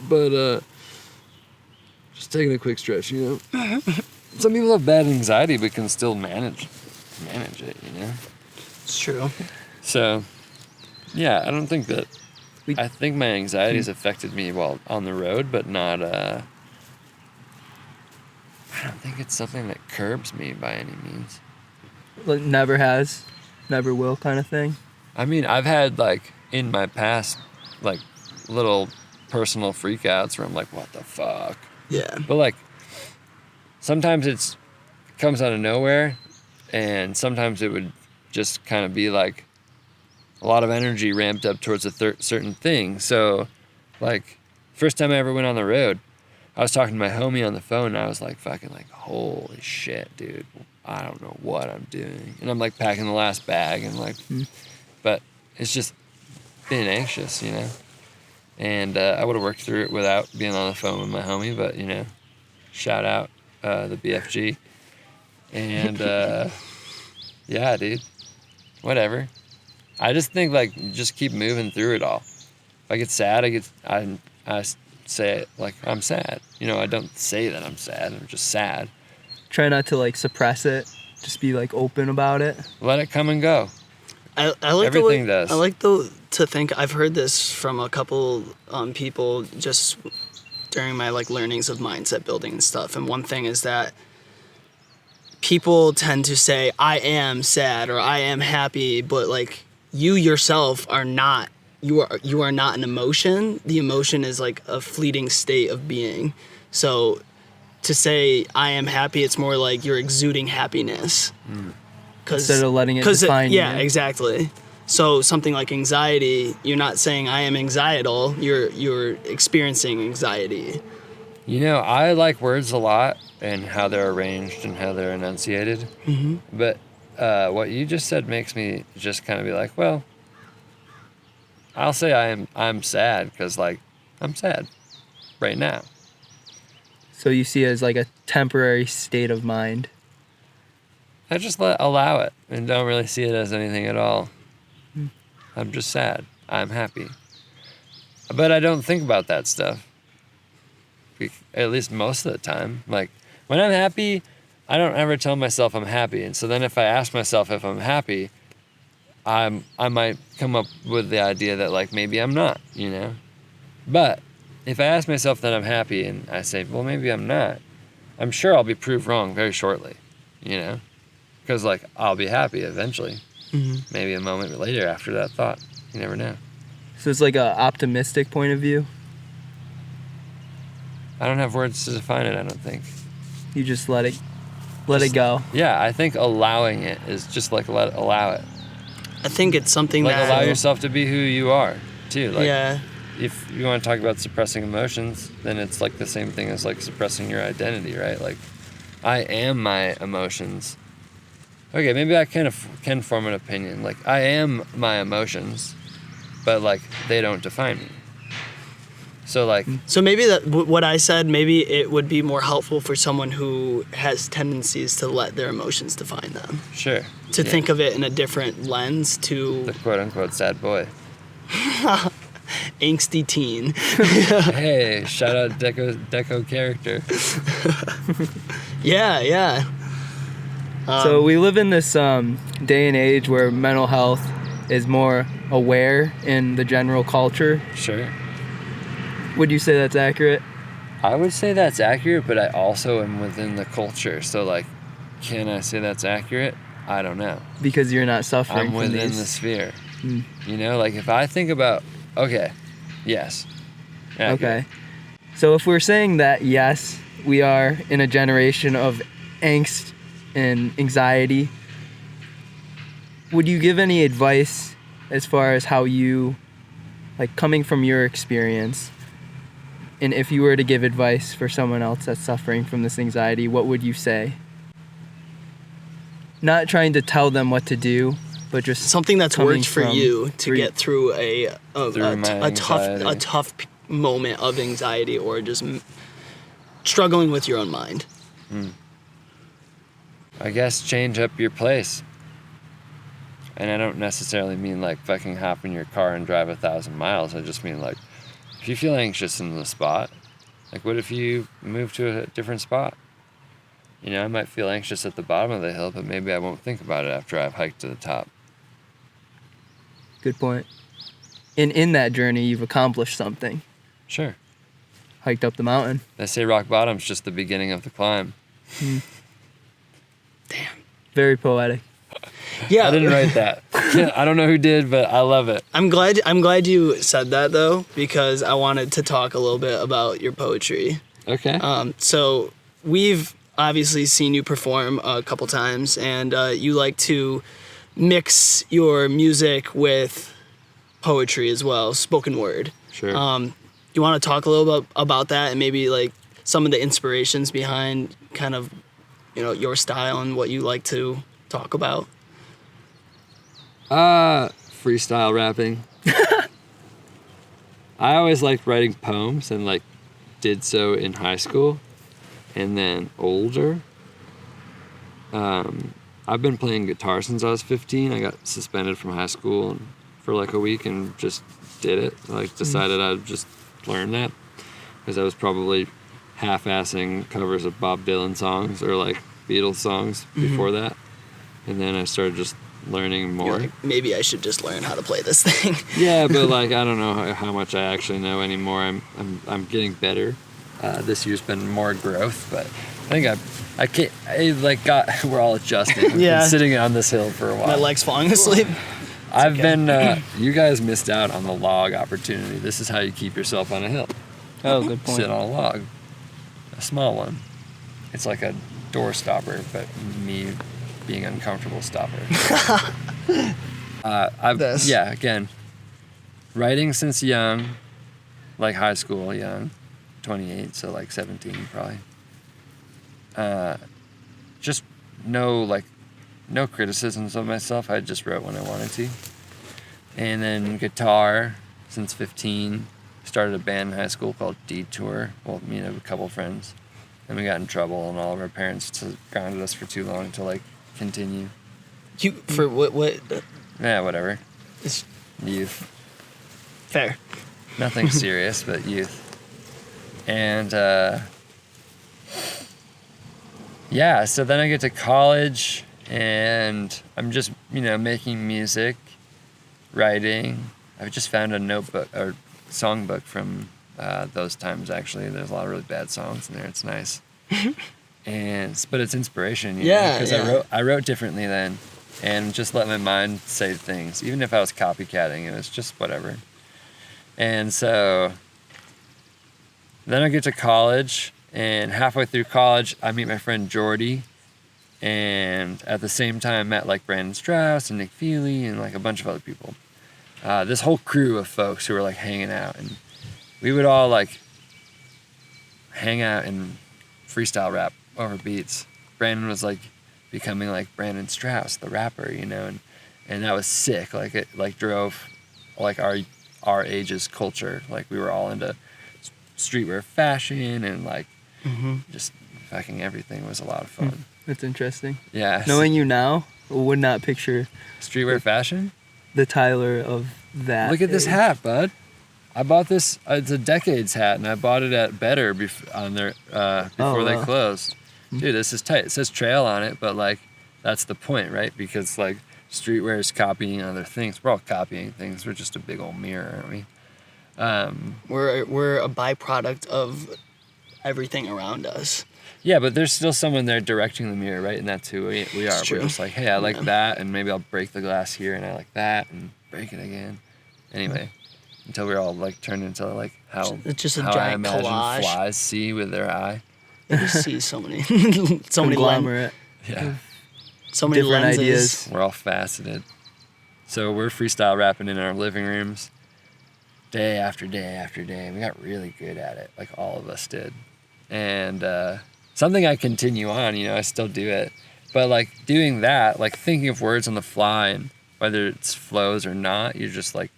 but just taking a quick stretch, you know. Some people have bad anxiety but can still manage it, you know? It's true. So, yeah, I don't think that. We- I think my anxiety has affected me while on the road, but not I don't think it's something that curbs me by any means. Like, never has, never will kind of thing? I mean, I've had, like, in my past, like, little personal freakouts where I'm like, what the fuck? Yeah. But, like, sometimes it comes out of nowhere, and sometimes it would just kind of be, like, a lot of energy ramped up towards a certain thing. So, like, first time I ever went on the road, I was talking to my homie on the phone, and I was like, fucking like, holy shit, dude. I don't know what I'm doing. And I'm like packing the last bag and like, but it's just being anxious, you know? And I would have worked through it without being on the phone with my homie, but you know, shout out the BFG. And yeah, dude, whatever. I just think like, just keep moving through it all. If I get sad, I say it like I'm sad. You know, I don't say that I'm sad. I'm just sad. Try not to like suppress it. Just be like open about it. Let it come and go. I like Everything does. I like to think I've heard this from a couple people just during my like learnings of mindset building and stuff. And one thing is that people tend to say I am sad or I am happy, but like you yourself are not. You are not an emotion. The emotion is like a fleeting state of being. So to say I am happy, it's more like you're exuding happiness. Instead of letting it define you. Yeah, exactly. So something like anxiety, you're not saying I am anxietal, you're experiencing anxiety. You know, I like words a lot and how they're arranged and how they're enunciated. Mm-hmm. But what you just said makes me just kind of be like, well, I'll say I'm sad because like I'm sad right now. So you see it as like a temporary state of mind. I just allow it and don't really see it as anything at all. I'm just sad. I'm happy. But I don't think about that stuff. At least most of the time. Like when I'm happy, I don't ever tell myself I'm happy. And so then if I ask myself if I'm happy, I might come up with the idea that like maybe I'm not, you know? But if I ask myself that I'm happy and I say, well, maybe I'm not, I'm sure I'll be proved wrong very shortly, you know? Because like I'll be happy eventually. Mm-hmm. Maybe a moment later after that thought. You never know. So it's like a optimistic point of view? I don't have words to define it, I don't think. You just let it go. Yeah, I think allowing it is just like allow it. I think it's something like that... allow yourself to be who you are, too. Like, yeah. If you want to talk about suppressing emotions, then it's like the same thing as like suppressing your identity, right? Like, I am my emotions. Okay, maybe I can form an opinion. Like, I am my emotions, but like they don't define me. So like... So maybe that what I said, maybe it would be more helpful for someone who has tendencies to let their emotions define them. Sure. To think of it in a different lens to... The quote-unquote sad boy. Angsty teen. Hey, shout out Deco character. Yeah. So we live in this day and age where mental health is more aware in the general culture. Sure. Would you say that's accurate? I would say that's accurate, but I also am within the culture. So like, can I say that's accurate? I don't know. Because you're not suffering I'm from within these. the sphere. You know, like if I think about, okay, yes. Accurate. Okay. So if we're saying that, yes, we are in a generation of angst and anxiety, would you give any advice as far as how you, like coming from your experience, and if you were to give advice for someone else that's suffering from this anxiety, what would you say? Not trying to tell them what to do, but just something that's worked for you to through, get through a anxiety. tough moment of anxiety or just struggling with your own mind. I guess change up your place. And I don't necessarily mean like fucking hop in your car and drive 1,000 miles. I just mean like, if you feel anxious in the spot, like what if you move to a different spot? You know, I might feel anxious at the bottom of the hill, but maybe I won't think about it after I've hiked to the top. Good point. And in that journey, you've accomplished something. Sure. Hiked up the mountain. They say rock bottom's just the beginning of the climb. Damn. Very poetic. Yeah. I didn't write that. I don't know who did, but I love it. I'm glad you said that though, because I wanted to talk a little bit about your poetry. Okay. So we've obviously seen you perform a couple times, and you like to mix your music with poetry as well, spoken word. Sure. You want to talk a little bit about that and maybe like some of the inspirations behind kind of, your style and what you like to talk about? Freestyle rapping. I always liked writing poems and like did so in high school and then older. I've been playing guitar since I was 15. I got suspended from high school for like a week and just did it. I decided I'd just learn that because I was probably half-assing covers of Bob Dylan songs or like Beatles songs before that. And then I started just learning more. You're like, maybe I should just learn how to play this thing. Yeah, but like I don't know how much I actually know anymore. I'm getting better. This year's been more growth, but I think we're all adjusting. We've Yeah. been sitting on this hill for a while. My leg's falling asleep. I've been you guys missed out on the log opportunity. This is how you keep yourself on a hill. Oh, good point. Sit on a log. A small one. It's like a door stopper, but me being uncomfortable stopper. Again, writing since young, like high school young, 28, so like 17 probably. Just no criticisms of myself. I just wrote when I wanted to. And then guitar since 15. Started a band in high school called Detour. Well, me and a couple friends. And we got in trouble, and all of our parents grounded us for too long to like continue. For what? Yeah, whatever. It's Youth. fair. Nothing serious, but youth. And so then I get to college, and I'm just making music, writing. I've just found a notebook or songbook from those times. Actually, there's a lot of really bad songs in there. It's nice. But it's inspiration, because I wrote differently then, and just let my mind say things. Even if I was copycatting, it was just whatever. And so then I get to college, and halfway through college, I meet my friend Jordy, and at the same time met like Brandon Strauss and Nick Feely and like a bunch of other people. This whole crew of folks who were like hanging out, and we would all like hang out and freestyle rap over beats. Brandon was like becoming like Brandon Strauss, the rapper, and that was sick. Like it like drove like our age's culture. Like we were all into streetwear fashion and like just fucking everything was a lot of fun. That's interesting. Yeah. Knowing you now, would not picture Streetwear fashion? the Tyler of that. Look at this age. hat, bud. I bought this. It's a Decades hat, and I bought it at Better before they closed. Dude, this is tight. It says Trail on it, but like that's the point, right? Because like streetwear is copying other things. We're all copying things. We're just a big old mirror, aren't we? We're a byproduct of everything around us. Yeah, but there's still someone there directing the mirror, right? And that's who we are. It's true. We're just like, hey, I like that, and maybe I'll break the glass here, and I like that, and break it again. Anyway, until we're all like turned into like how It's just a how I giant imagine collage. flies see with their eye. You just see so many Conglomerate. Yeah, so many Different lenses. ideas. we're all faceted. So we're freestyle rapping in our living rooms, day after day after day. We got really good at it, like all of us did, and something I continue on. I still do it, but like doing that, like thinking of words on the fly, and whether it's flows or not, you're just like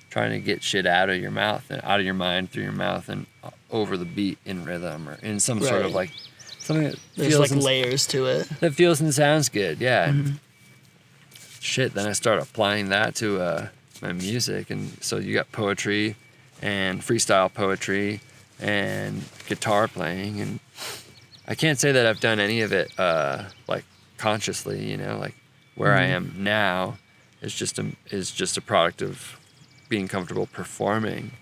trying to get shit out of your mouth and out of your mind through your mouth and over the beat in rhythm or in some sort of like something that There's like layers to it. that feels and sounds good. Yeah. And shit. Then I start applying that to my music, and so you got poetry and freestyle poetry and guitar playing, and I can't say that I've done any of it like consciously. Like where I am now is just a product of being comfortable performing,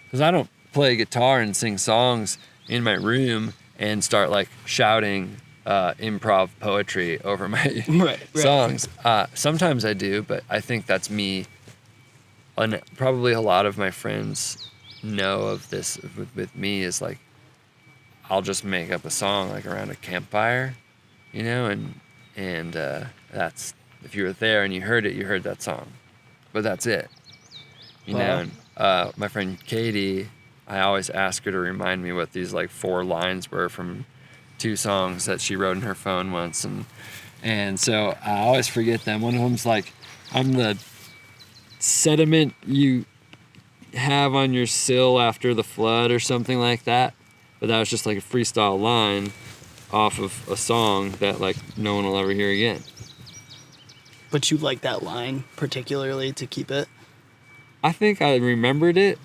because I don't play guitar and sing songs in my room and start like shouting improv poetry over my Right. songs. Sometimes I do, but I think that's me. And probably a lot of my friends know of this with me is like, I'll just make up a song like around a campfire, you know, and that's, if you were there and you heard that song, but that's it, you know. And my friend Katie, I always ask her to remind me what these like 4 lines were from 2 songs that she wrote in her phone once, and so I always forget them. One of them's like, I'm the sediment you have on your sill after the flood or something like that, but that was just like a freestyle line off of a song that like no one will ever hear again. But you like that line particularly to keep it? I think I remembered it,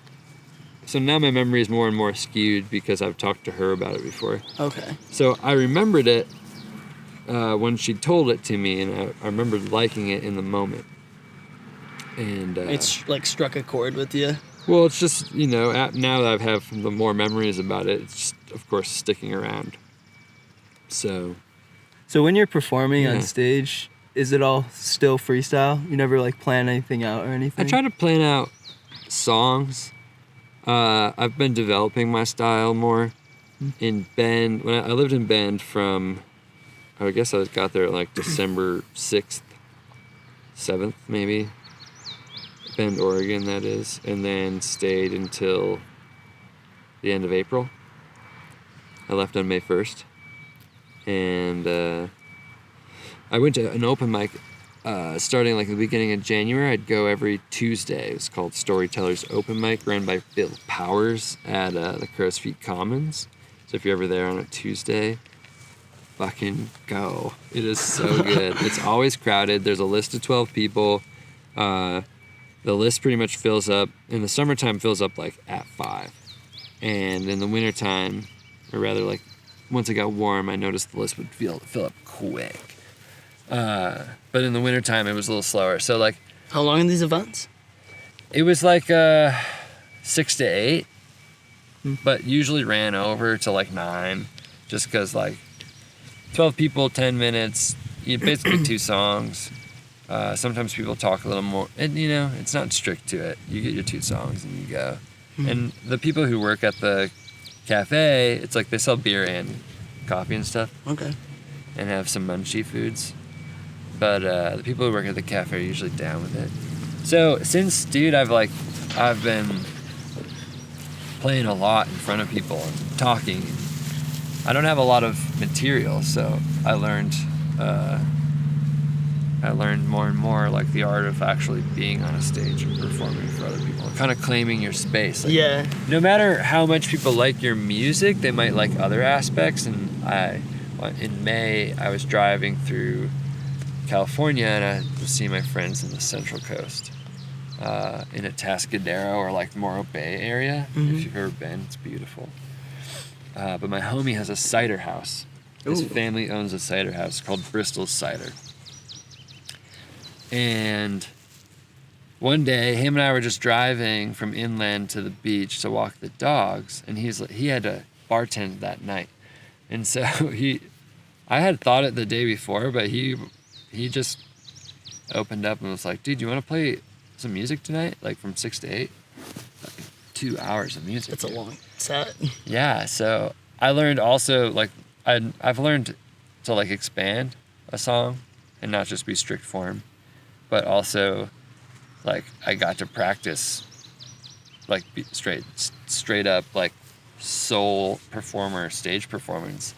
so now my memory is more and more skewed because I've talked to her about it before. Okay. So I remembered it when she told it to me, and I remembered liking it in the moment. And It's like struck a chord with you. well, it's just, you know, now that I have the more memories about it, it's just, of course, sticking around. So when you're performing Yeah. on stage, is it all still freestyle? You never like plan anything out or anything? I try to plan out songs. I've been developing my style more. In Bend, when I lived in Bend from, I guess I got there like December 6th, 7th maybe. Bend, Oregon, that is, and then stayed until the end of April. I left on May 1st, and I went to an open mic starting like the beginning of January. I'd go every Tuesday. It was called Storytellers Open Mic, run by Bill Powers at the Crow's Feet Commons. So if you're ever there on a Tuesday, fucking go. It is so good. It's always crowded. There's a list of 12 people. The list pretty much fills up. In the summertime, fills up like at 5. And in the wintertime, or rather like once it got warm, I noticed the list would fill up quick. But in the wintertime, it was a little slower. So like, How long are these events? it was like 6 to 8, but usually ran over to like 9, just because like 12 people, 10 minutes, basically 2 songs. Sometimes people talk a little more, and you know, it's not strict to it. You get your 2 songs and you go. And the people who work at the cafe, it's like they sell beer and coffee and stuff, Okay. and have some munchie foods. But the people who work at the cafe are usually down with it. So since, dude, I've been playing a lot in front of people and talking. I don't have a lot of material, so I learned more and more like the art of actually being on a stage and performing for other people, kind of claiming your space. Like, Yeah. no matter how much people like your music, they might like other aspects. And in May, I was driving through California, and I was seeing my friends in the Central Coast, in Atascadero or like Morro Bay area. If you've ever been, it's beautiful. But my homie has a cider house. His Ooh. family owns a cider house called Bristol's Cider. And one day, him and I were just driving from inland to the beach to walk the dogs, and he had to bartend that night. And so I had thought it the day before, but he just opened up and was like, dude, you want to play some music tonight? Like from 6 to 8? Like 2 hours of music. It's a dude. long set. Yeah, so I learned also, like, I've learned to like expand a song and not just be strict form, but also like I got to practice like straight up like soul performer stage performance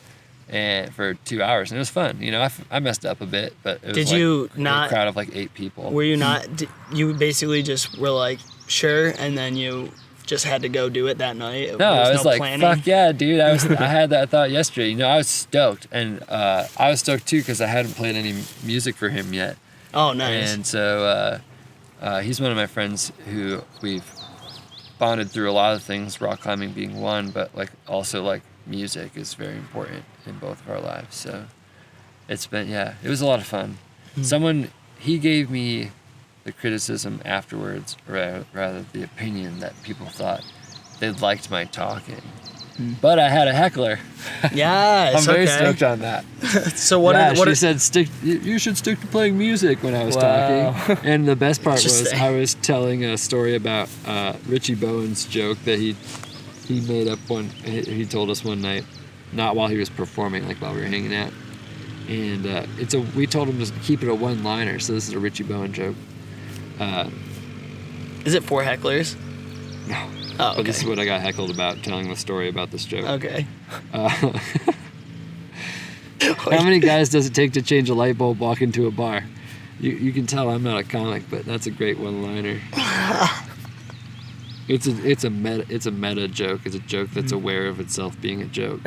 and for 2 hours, and it was fun. You know, I messed up a bit, but it was Did like you a not- crowd of like 8 people. Were you not? You basically just were like, sure, and then you just had to go do it that night. No, I was like, planning? fuck yeah, dude. I had that thought yesterday. You know, I was stoked, and I was stoked too because I hadn't played any music for him yet. Oh, nice. And so he's one of my friends who we've bonded through a lot of things, rock climbing being one, but like also like music is very important in both of our lives. So it's been, yeah, it was a lot of fun. He gave me the criticism afterwards, or rather the opinion that people thought they liked my talking. But I had a heckler. Yes. I'm very okay. stoked on that. So what? Yeah, what she said, you should stick to playing music when I was Wow. talking. And the best part was Interesting. I was telling a story about Richie Bowen's joke that he made up he told us one night, not while he was performing, like while we were hanging out. And we told him to keep it a one-liner, so this is a Richie Bowen joke. Is it for hecklers? No. Oh, okay. But this is what I got heckled about, telling the story about this joke. Okay. How many guys does it take to change a light bulb walk into a bar? You can tell I'm not a comic, but that's a great one-liner. It's a meta joke. It's a joke that's aware of itself being a joke.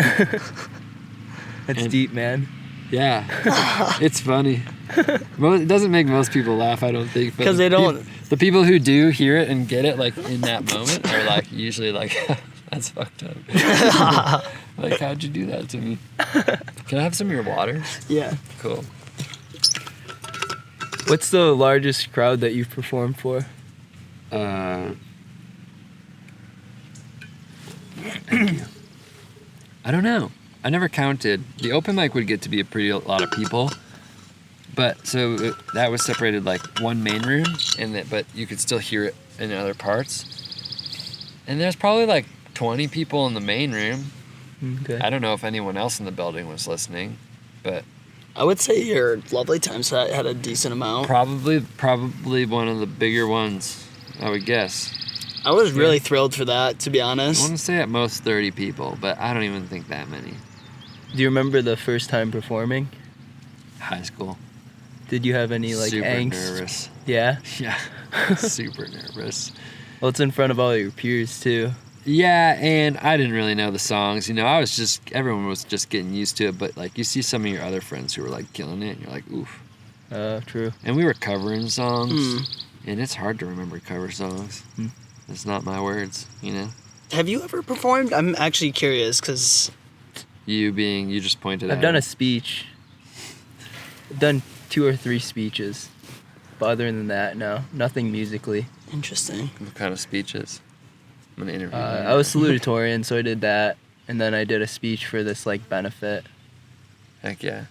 That's deep, man. Yeah, it's funny. It doesn't make most people laugh, I don't think. Because they don't. The people who do hear it and get it, like in that moment, are like usually like, "That's fucked up." Like, how'd you do that to me? Can I have some of your water? Yeah. Cool. What's the largest crowd that you've performed for? Thank you. I don't know. I never counted. The open mic would get to be a lot of people, but so that was separated like one main room, but you could still hear it in other parts. And there's probably like 20 people in the main room. Okay. I don't know if anyone else in the building was listening, but I would say your Lovely Time set had a decent amount. probably one of the bigger ones, I would guess. I was really thrilled for that, to be I honest. want to say at most 30 people, but I don't even think that many. Do you remember the first time performing? High school. Did you have any like Super angst? nervous. Yeah. Yeah, super nervous. Well, it's in front of all your peers too. Yeah, and I didn't really know the songs. Everyone was just getting used to it, but like you see some of your other friends who were like killing it, and you're like, oof. True. And we were covering songs, and it's hard to remember cover songs. It's not my words, you know? Have you ever performed? I'm actually curious, because... You just pointed out. I've done a speech. I've done 2 or 3 speeches. But other than that, no. Nothing musically. Interesting. What kind of speeches? I'm gonna interview you. I was salutatorian, so I did that. And then I did a speech for this like benefit. Heck yeah.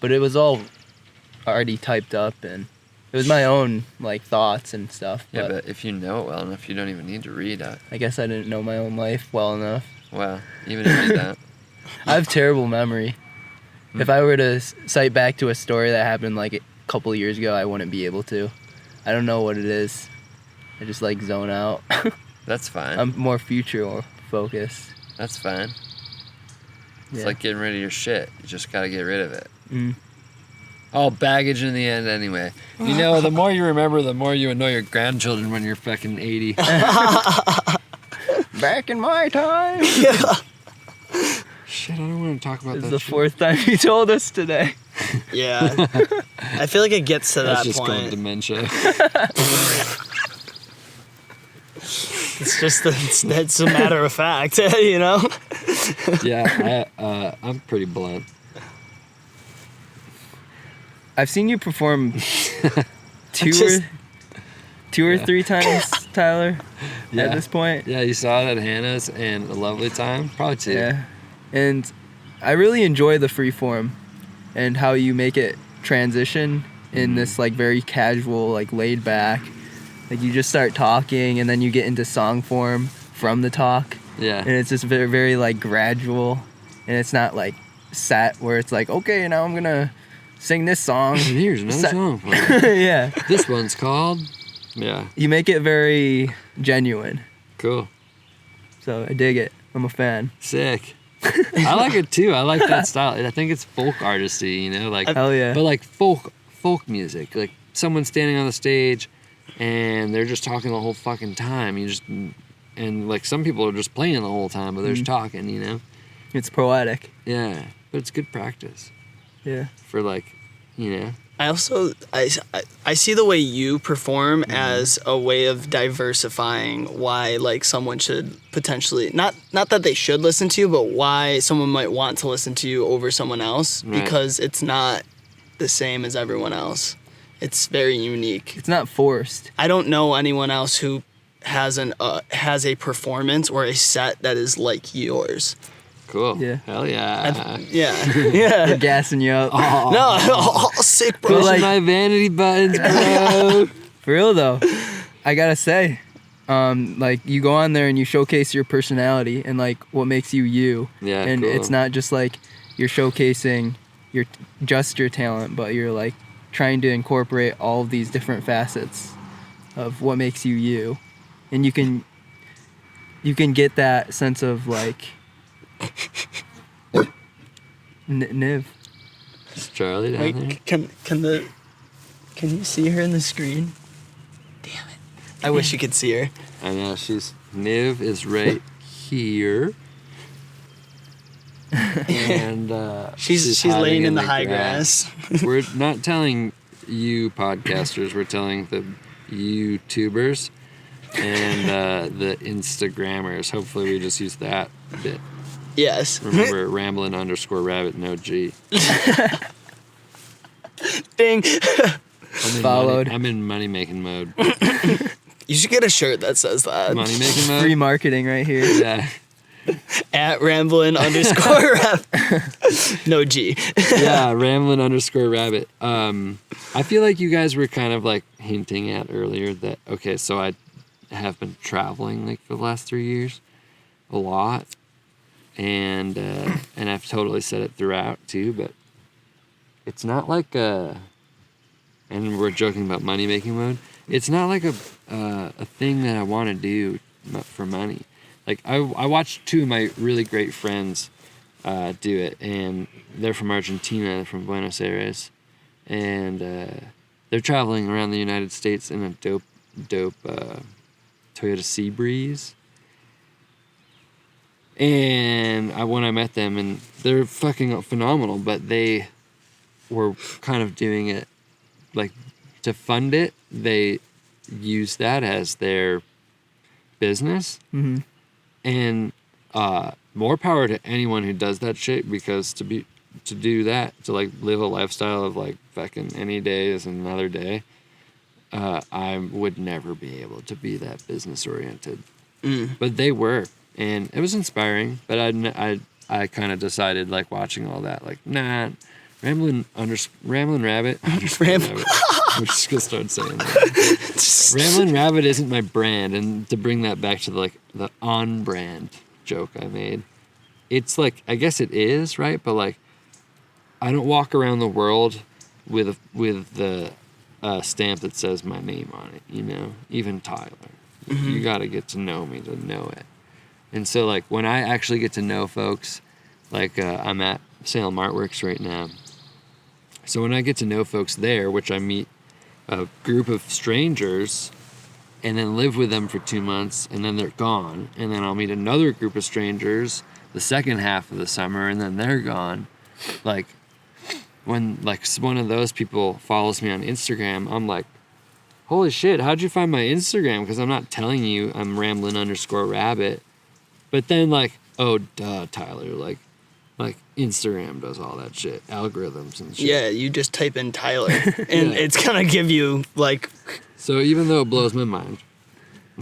But it was all already typed up, and it was my own like thoughts and stuff. Yeah, but if you know it well enough, you don't even need to read it. I guess I didn't know my own life well enough. Well, even if you did that. I have terrible memory. If I were to cite back to a story that happened like a couple of years ago, I wouldn't be able to. I don't know what it is. I just like zone out. That's fine. I'm more future focused. That's fine. It's Yeah. like getting rid of your shit. You just gotta get rid of it. Mm. All baggage in the end anyway. You know, the more you remember, the more you annoy your grandchildren when you're fucking 80. Back in my time. Shit, I don't want to talk about This is that the shit. 4th time you told us today. Yeah. I feel like it gets to That's that just called point. dementia. It's just it's a matter of fact, you know? Yeah, I'm pretty blunt. I've seen you perform two or Yeah. 3 times, Tyler, Yeah. at this point. Yeah, you saw it at Hannah's and A Lovely Time? Probably 2. Yeah. And I really enjoy the freeform and how you make it transition in this like very casual, like laid back. Like you just start talking and then you get into song form from the talk. Yeah. And it's just very, very like gradual. And it's not like set where it's like, okay, now I'm going to sing this song. And here's another Set- song. Yeah. This one's called... Yeah, You make it very genuine. cool. So I dig it. I'm a fan. Sick. I like it too. I like that style. I think it's folk artistry, you know, like Hell yeah. but like folk music, like someone standing on the stage and they're just talking the whole fucking time. And like some people are just playing the whole time, but they're just talking, you know. It's poetic. Yeah, but it's good practice Yeah. for like, you know. I also I see the way you perform as a way of diversifying why like someone should potentially not that they should listen to you, but why someone might want to listen to you over someone else, Right. because it's not the same as everyone else. It's very unique. It's not forced. I don't know anyone else who has a performance or a set that is like yours. Cool. Yeah. Hell yeah. Yeah. They're gassing you up. No, sick, bro. Pushing like- my vanity buttons, bro. For real though, I gotta say, like you go on there and you showcase your personality and like what makes you you. Yeah, And cool. it's not just like you're showcasing your talent, but you're like trying to incorporate all of these different facets of what makes you you, and you can get that sense of like Niv. Is Charlie down there? Wait, can you see her in the screen? Damn it! I wish you could see her. I know, Niv is right here. And She's hiding laying in the high grass. We're not telling you podcasters, we're telling the YouTubers and the Instagrammers. Hopefully we just use that bit. Yes. Remember, Ramblin_rabbit, no G. Ding. Followed. I'm in money making mode. You should get a shirt that says that. Money making mode? Free marketing right here. Yeah. At Ramblin_rabbit. No G. Yeah, Ramblin_rabbit. I feel like you guys were kind of like hinting at earlier that, okay, so I have been traveling like for the last 3 years a lot. And I've totally said it throughout too, but it's not like and we're joking about money making mode. It's not like a thing that I want to do for money. Like I watched 2 of my really great friends do it, and they're from Argentina, they're from Buenos Aires, and they're traveling around the United States in a dope Toyota Sea Breeze. And when I met them, and they're fucking phenomenal, but they were kind of doing it like to fund it. They use that as their business. Mm-hmm. And more power to anyone who does that shit, because to do that, to like live a lifestyle of like fucking any day is another day, I would never be able to be that business oriented. But they were. And it was inspiring, but I kind of decided, like, watching all that, like, nah, Ramblin Rabbit. I'm just gonna start saying that. Ramblin Rabbit isn't my brand, and to bring that back to the on-brand joke I made, it's like, I guess it is, right? But like, I don't walk around the world with the stamp that says my name on it, you know? Even Tyler. Mm-hmm. You got to get to know me to know it. And so, like, when I actually get to know folks, like, I'm at Salem Artworks right now. So when I get to know folks there, which I meet a group of strangers and then live with them for 2 months, and then they're gone. And then I'll meet another group of strangers the second half of the summer, and then they're gone. Like, when, like, one of those people follows me on Instagram, I'm like, holy shit, how'd you find my Instagram? Because I'm not telling you I'm Ramblin_rabbit. But then, like, oh, duh, Tyler, like Instagram does all that shit, algorithms and shit. Yeah, you just type in Tyler, and it's gonna give you, like... So even though it blows my mind,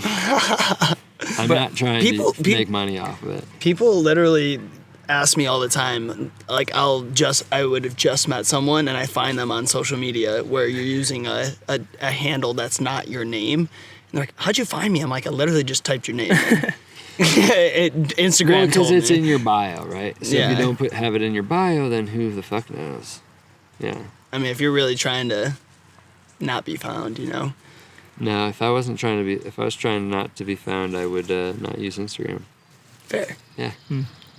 I'm not trying to make money off of it. People literally ask me all the time, like, I would have just met someone, and I find them on social media where you're using a handle that's not your name. And they're like, how'd you find me? I'm like, I literally just typed your name in. Instagram because told it's me. in your bio, right? So if you don't have it in your bio, then who the fuck knows? Yeah. I mean, if you're really trying to not be found, you know? No, if I was trying not to be found, I would not use Instagram. Fair. Yeah.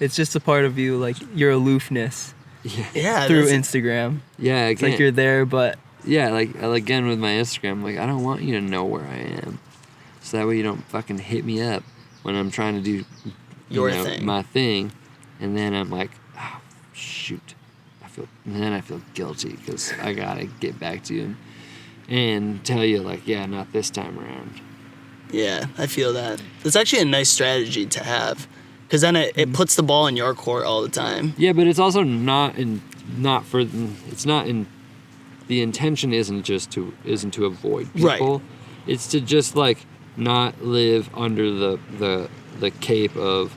It's just a part of you, like your aloofness Yeah. through Instagram. Yeah, It's like you're there, but yeah, like again with my Instagram, like I don't want you to know where I am, so that way you don't fucking hit me up when I'm trying to do my thing, and then I'm like, oh shoot, I feel guilty because I gotta get back to you and tell you like, yeah, not this time around. Yeah, I feel that. It's actually a nice strategy to have, because then it puts the ball in your court all the time. Yeah, but it's also the intention isn't to avoid people. Right. It's to just like not live under the cape of,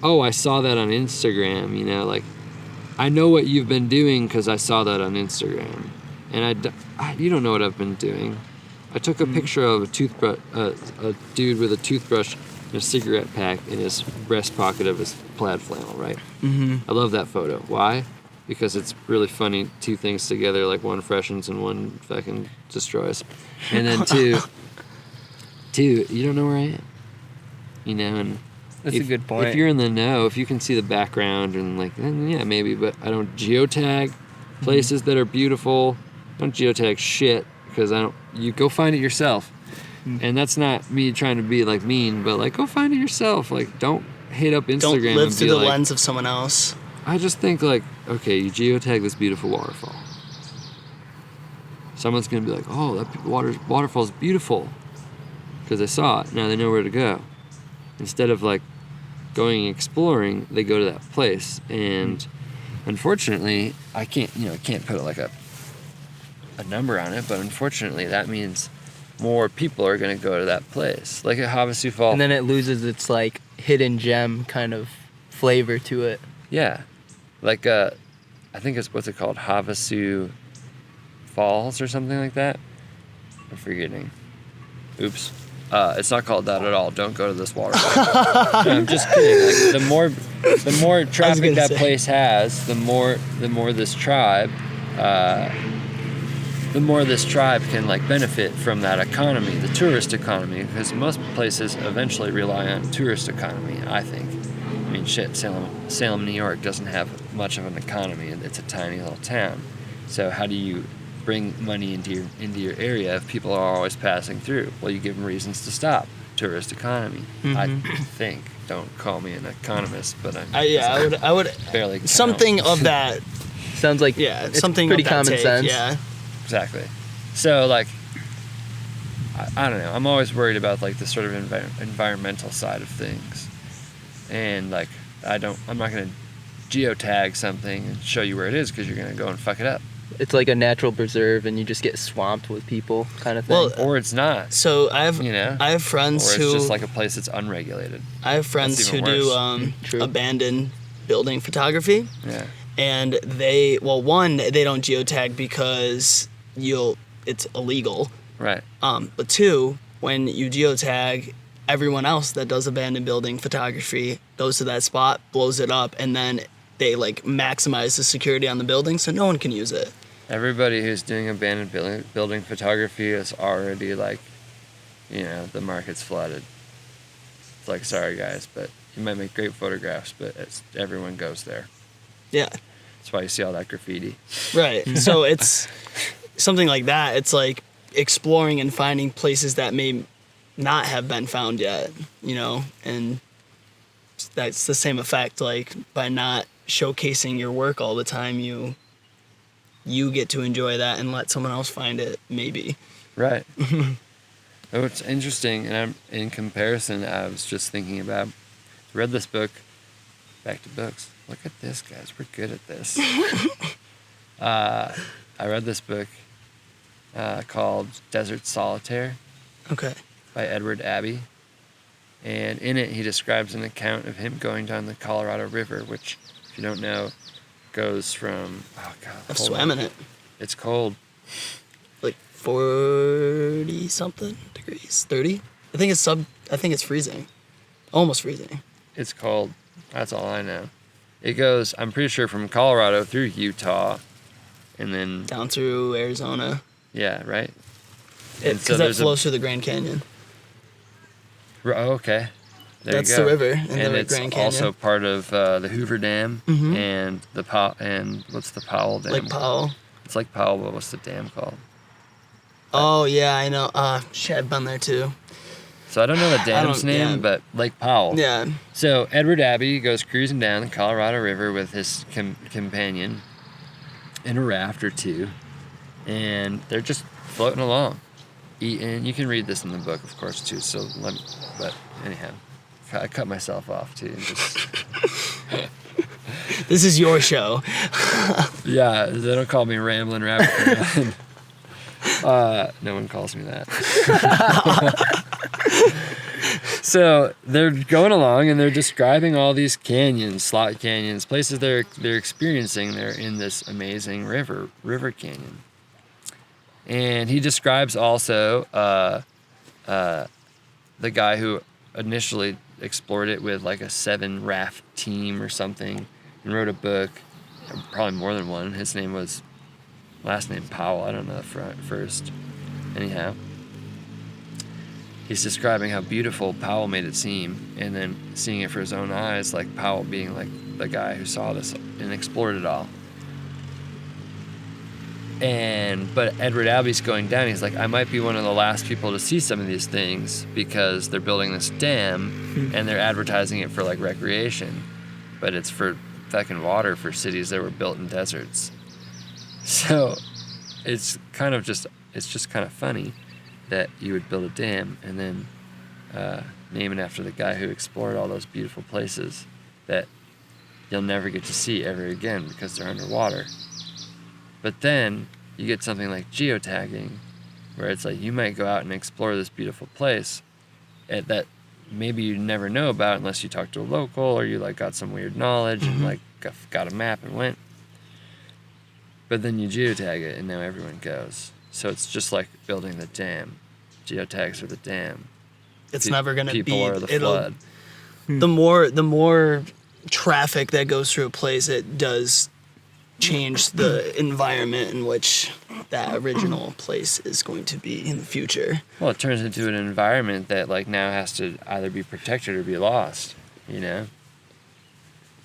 oh, I saw that on Instagram, you know, like, I know what you've been doing because I saw that on Instagram. And you don't know what I've been doing. I took a picture of a toothbrush, a dude with a toothbrush and a cigarette pack in his breast pocket of his plaid flannel, right? I love that photo. Why? Because it's really funny, two things together, like one freshens and one fucking destroys. And then two, you don't know where I am. You know, and That's a good point. If you're in the know, if you can see the background and like, then yeah, maybe, but I don't geotag places that are beautiful. I don't geotag shit because you go find it yourself. And that's not me trying to be like mean, but like, go find it yourself. Like, don't hit up Instagram. Don't live and through be the like, lens of someone else. I just think like, okay, you geotag this beautiful waterfall. Someone's gonna be like, oh, that waterfall's beautiful because they saw it. Now they know where to go. Instead of like going exploring, they go to that place. And unfortunately, I can't put like a number on it, but unfortunately that means more people are going to go to that place. Like at Havasu Falls. And then it loses its like hidden gem kind of flavor to it. Yeah. Like I think it's, what's it called? Havasu Falls or something like that? I'm forgetting. Oops. It's not called that at all. Don't go to this waterfall. No, I'm just kidding. Like the more traffic that place has, the more this tribe can like benefit from that economy, the tourist economy, because most places eventually rely on tourist economy, I think. I mean, shit, Salem, New York doesn't have much of an economy. It's a tiny little town. So how do you bring money into your area if people are always passing through? Well, you give them reasons to stop. Tourist economy, I think. Don't call me an economist, but I would barely count. something of that. Sounds like it's something pretty of that common take, sense. Yeah. Exactly. So like, I don't know. I'm always worried about like the sort of environmental side of things, and like I'm not gonna geotag something and show you where it is because you're gonna go and fuck it up. It's like a natural preserve, and you just get swamped with people, kind of thing. Well, Or it's not. So I have friends or who. it's just like a place that's unregulated. I have friends who do True. abandoned building photography. Yeah. And they don't geotag because it's illegal. Right. But two, when you geotag, everyone else that does abandoned building photography goes to that spot, blows it up, and then they like maximize the security on the building so no one can use it. Everybody who's doing abandoned building photography is already like, the market's flooded. It's like, sorry guys, but you might make great photographs, but everyone goes there. Yeah. That's why you see all that graffiti. Right. So it's something like that. It's like exploring and finding places that may not have been found yet, and that's the same effect. Like by not showcasing your work all the time, you get to enjoy that and let someone else find it, maybe. Right. Oh, it's interesting, and in comparison, I was just thinking about, read this book, back to books. Look at this, guys. We're good at this. I read this book called Desert Solitaire. Okay. By Edward Abbey. And in it, he describes an account of him going down the Colorado River, which, if you don't know, goes from... Oh, God. I've swam in it. It's cold. Like 40-something degrees. 30? I think it's freezing. Almost freezing. It's cold. That's all I know. It goes, I'm pretty sure, from Colorado through Utah, and then... Down through Arizona. Yeah, right? Because that flows through the Grand Canyon. Oh, okay. That's the river in the it's Grand Canyon. Also part of the Hoover Dam and what's the Powell Dam? Lake Powell. It's Lake Powell, but what's the dam called? Oh, yeah, I know. Shit, I've been there too. So I don't know the dam's name, but Lake Powell. Yeah. So Edward Abbey goes cruising down the Colorado River with his companion in a raft or two, and they're just floating along, eating. You can read this in the book, of course, too. But anyhow, I cut myself off too. This is your show. Yeah, they don't call me Ramblin' Rabbit. No one calls me that. So they're going along and they're describing all these canyons, slot canyons, places they're experiencing. They're in this amazing river canyon. And he describes also the guy who initially explored it with like a 7 raft team or something and wrote a book, probably more than one. His name was, last name Powell, I don't know the first. Anyhow, he's describing how beautiful Powell made it seem, and then seeing it for his own eyes, like Powell being like the guy who saw this and explored it all. But Edward Abbey's going down. He's like, I might be one of the last people to see some of these things because they're building this dam and they're advertising it for like recreation, but it's for fucking water for cities that were built in deserts. So it's just kind of funny that you would build a dam and then name it after the guy who explored all those beautiful places that you'll never get to see ever again because they're underwater. But then you get something like geotagging, where it's like you might go out and explore this beautiful place that maybe you never know about unless you talk to a local or you like got some weird knowledge and like got a map and went. But then you geotag it and now everyone goes. So it's just like building the dam. Geotags are the dam. It's never going to be. People are the flood. The more traffic that goes through a place, it does change the environment in which that original place is going to be in the future. Well, it turns into an environment that like now has to either be protected or be lost, you know?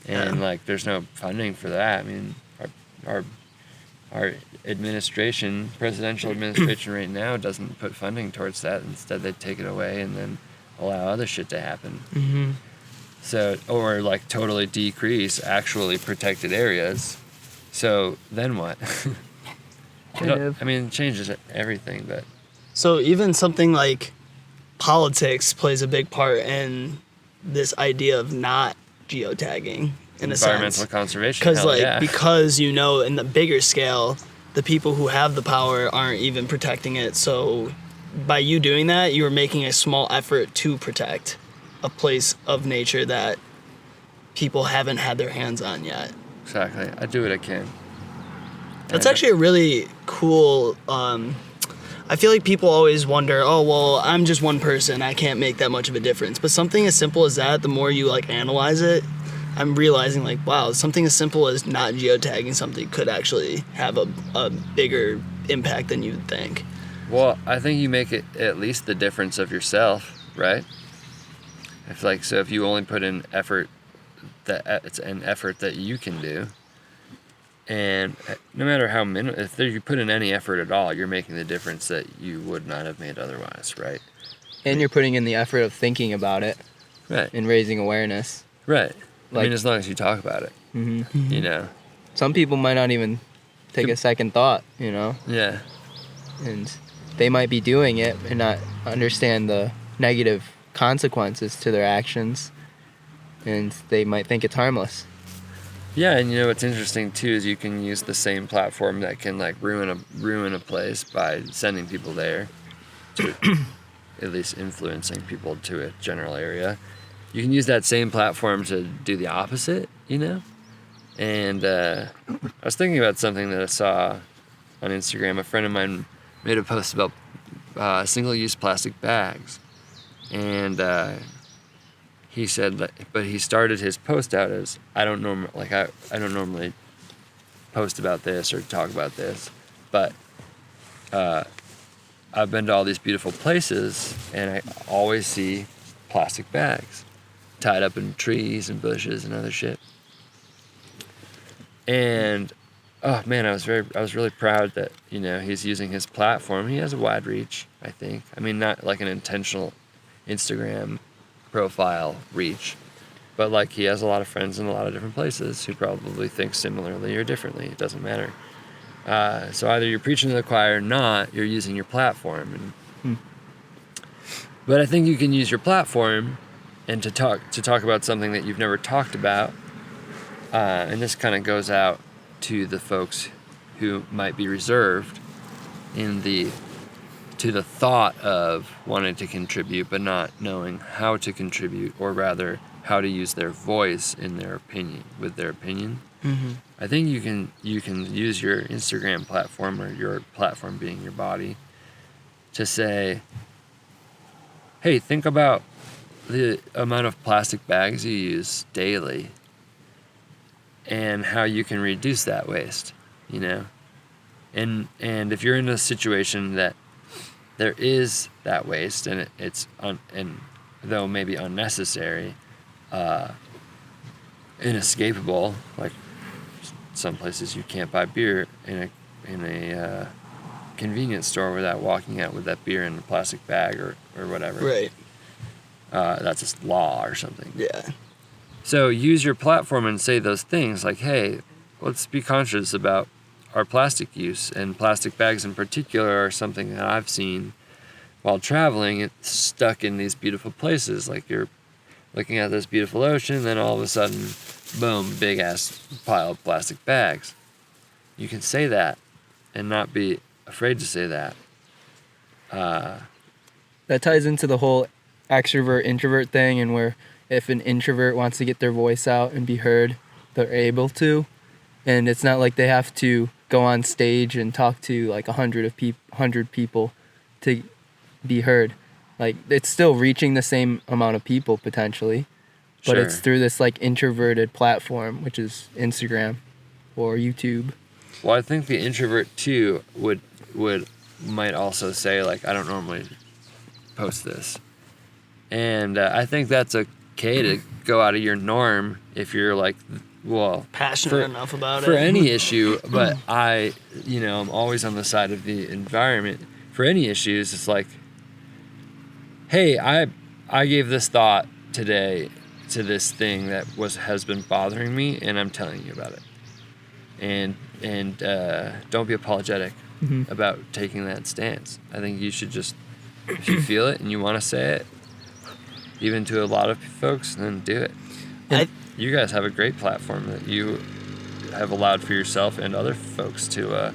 And like there's no funding for that. I mean, our administration, presidential administration right now doesn't put funding towards that. Instead, they take it away and then allow other shit to happen. Mm-hmm. So, or like totally decrease actually protected areas. So then what? It changes everything, but. So even something like politics plays a big part in this idea of not geotagging, in a sense. Environmental conservation. Because in the bigger scale, the people who have the power aren't even protecting it. So by you doing that, you're making a small effort to protect a place of nature that people haven't had their hands on yet. Exactly. I do what I can. That's actually a really cool. I feel like people always wonder, oh, well, I'm just one person. I can't make that much of a difference. But something as simple as that, the more you like analyze it, I'm realizing like, wow, something as simple as not geotagging something could actually have a bigger impact than you'd think. Well, I think you make it at least the difference of yourself, right? If you only put in effort, that it's an effort that you can do. And no matter how if you put in any effort at all, you're making the difference that you would not have made otherwise, right? And you're putting in the effort of thinking about it. Right. And raising awareness. Right. As long as you talk about it, you know. Some people might not even take a second thought, you know? Yeah. And they might be doing it and not understand the negative consequences to their actions. And they might think it's harmless. Yeah, and what's interesting too is you can use the same platform that can like ruin a place by sending people there, to at least influencing people to a general area. You can use that same platform to do the opposite, And I was thinking about something that I saw on Instagram. A friend of mine made a post about single-use plastic bags, and he said that, but he started his post out as I don't normally post about this or talk about this, but I've been to all these beautiful places and I always see plastic bags tied up in trees and bushes and other shit. And oh man, I was really proud that he's using his platform. He has a wide reach, I think. I mean, not like an intentional Instagram profile reach, but like he has a lot of friends in a lot of different places who probably think similarly or differently. It doesn't matter. So either you're preaching to the choir or not, you're using your platform. But I think you can use your platform and to talk about something that you've never talked about. And this kind of goes out to the folks who might be reserved to to the thought of wanting to contribute but not knowing how to contribute, or rather how to use their voice in their opinion, with their opinion. I think you can use your Instagram platform, or your platform being your body, to say, hey, think about the amount of plastic bags you use daily and how you can reduce that waste, you know? And if you're in a situation that there is that waste, and it's and though maybe unnecessary, inescapable, like some places you can't buy beer in a convenience store without walking out with that beer in a plastic bag or whatever. Right. That's a law or something. Yeah. So use your platform and say those things like, hey, let's be conscious about our plastic use, and plastic bags in particular are something that I've seen while traveling. It's stuck in these beautiful places. Like you're looking at this beautiful ocean, then all of a sudden, boom, big ass pile of plastic bags. You can say that and not be afraid to say that. That ties into the whole extrovert introvert thing, and where if an introvert wants to get their voice out and be heard, they're able to, and it's not like they have to go on stage and talk to like 100 people to be heard. Like it's still reaching the same amount of people potentially, but it's through this like introverted platform, which is Instagram or YouTube. Well, I think the introvert too might also say like, I don't normally post this, and I think that's okay to go out of your norm if you're like, well, Passionate enough about it. for any issue. But I'm always on the side of the environment. For any issues, it's like, hey, I gave this thought today to this thing that has been bothering me, and I'm telling you about it. And don't be apologetic about taking that stance. I think you should just, if you feel it and you want to say it, even to a lot of folks, then do it. You guys have a great platform that you have allowed for yourself and other folks to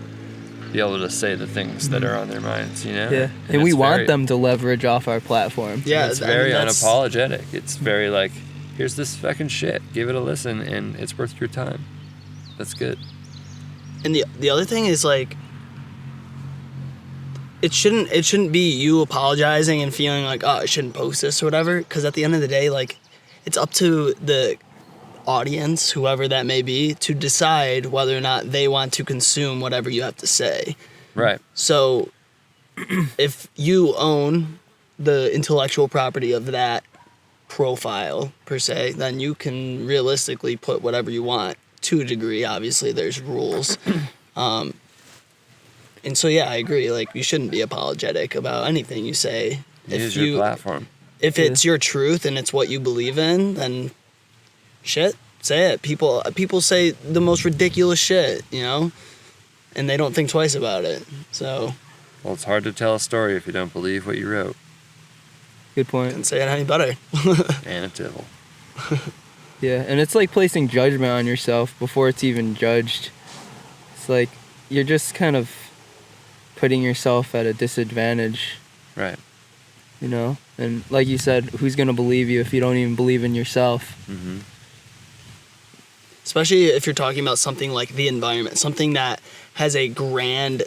be able to say the things that are on their minds, you know? Yeah, and we want them to leverage off our platform. Yeah, it's very unapologetic. It's very like, here's this fucking shit. Give it a listen, and it's worth your time. That's good. And the other thing is like, it shouldn't be you apologizing and feeling like, oh, I shouldn't post this or whatever, because at the end of the day, like, it's up to the audience, whoever that may be, to decide whether or not they want to consume whatever you have to say. Right. So if you own the intellectual property of that profile per se, then you can realistically put whatever you want to a degree. Obviously there's rules. And so yeah, I agree, like you shouldn't be apologetic about anything you say. Use your platform. If it's your truth and it's what you believe in, then shit, say it. People say the most ridiculous shit, you know, and they don't think twice about it. So, well, it's hard to tell a story if you don't believe what you wrote. Good point. Couldn't say it any better. And a tittle. Yeah, and it's like placing judgment on yourself before it's even judged. It's like you're just kind of putting yourself at a disadvantage. Right. You know? And like you said, who's going to believe you if you don't even believe in yourself? Mm-hmm. Especially if you're talking about something like the environment, something that has a grand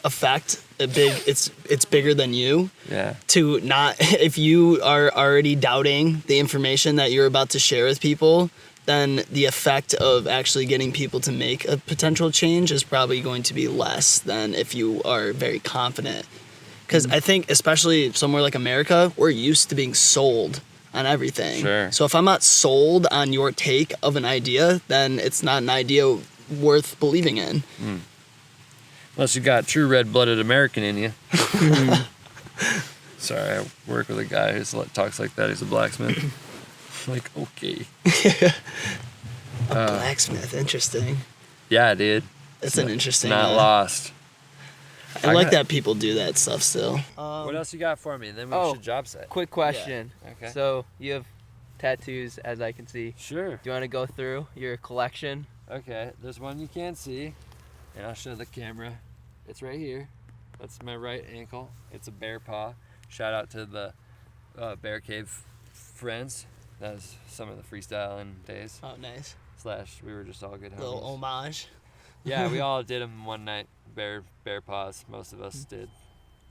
effect, it's bigger than you. Yeah. To not, if you are already doubting the information that you're about to share with people, then the effect of actually getting people to make a potential change is probably going to be less than if you are very confident. Because I think, especially somewhere like America, we're used to being sold on everything. Sure. So if I'm not sold on your take of an idea, then it's not an idea worth believing in. Mm. Unless you got true red-blooded American in you. Sorry, I work with a guy who talks like that. He's a blacksmith. Like, okay. Blacksmith, interesting. Yeah, dude. That's an interesting. Not lost. I like that people do that stuff still. What else you got for me? Then we should job set. Quick question. Yeah. Okay. So you have tattoos, as I can see. Sure. Do you want to go through your collection? Okay, there's one you can't see, and I'll show the camera. It's right here. That's my right ankle. It's a bear paw. Shout out to the Bear Cave friends. That was some of the freestyling days. Oh, nice. / we were just all good homies. Little homage. Yeah, we all did them one night. Bear paws. Most of us did.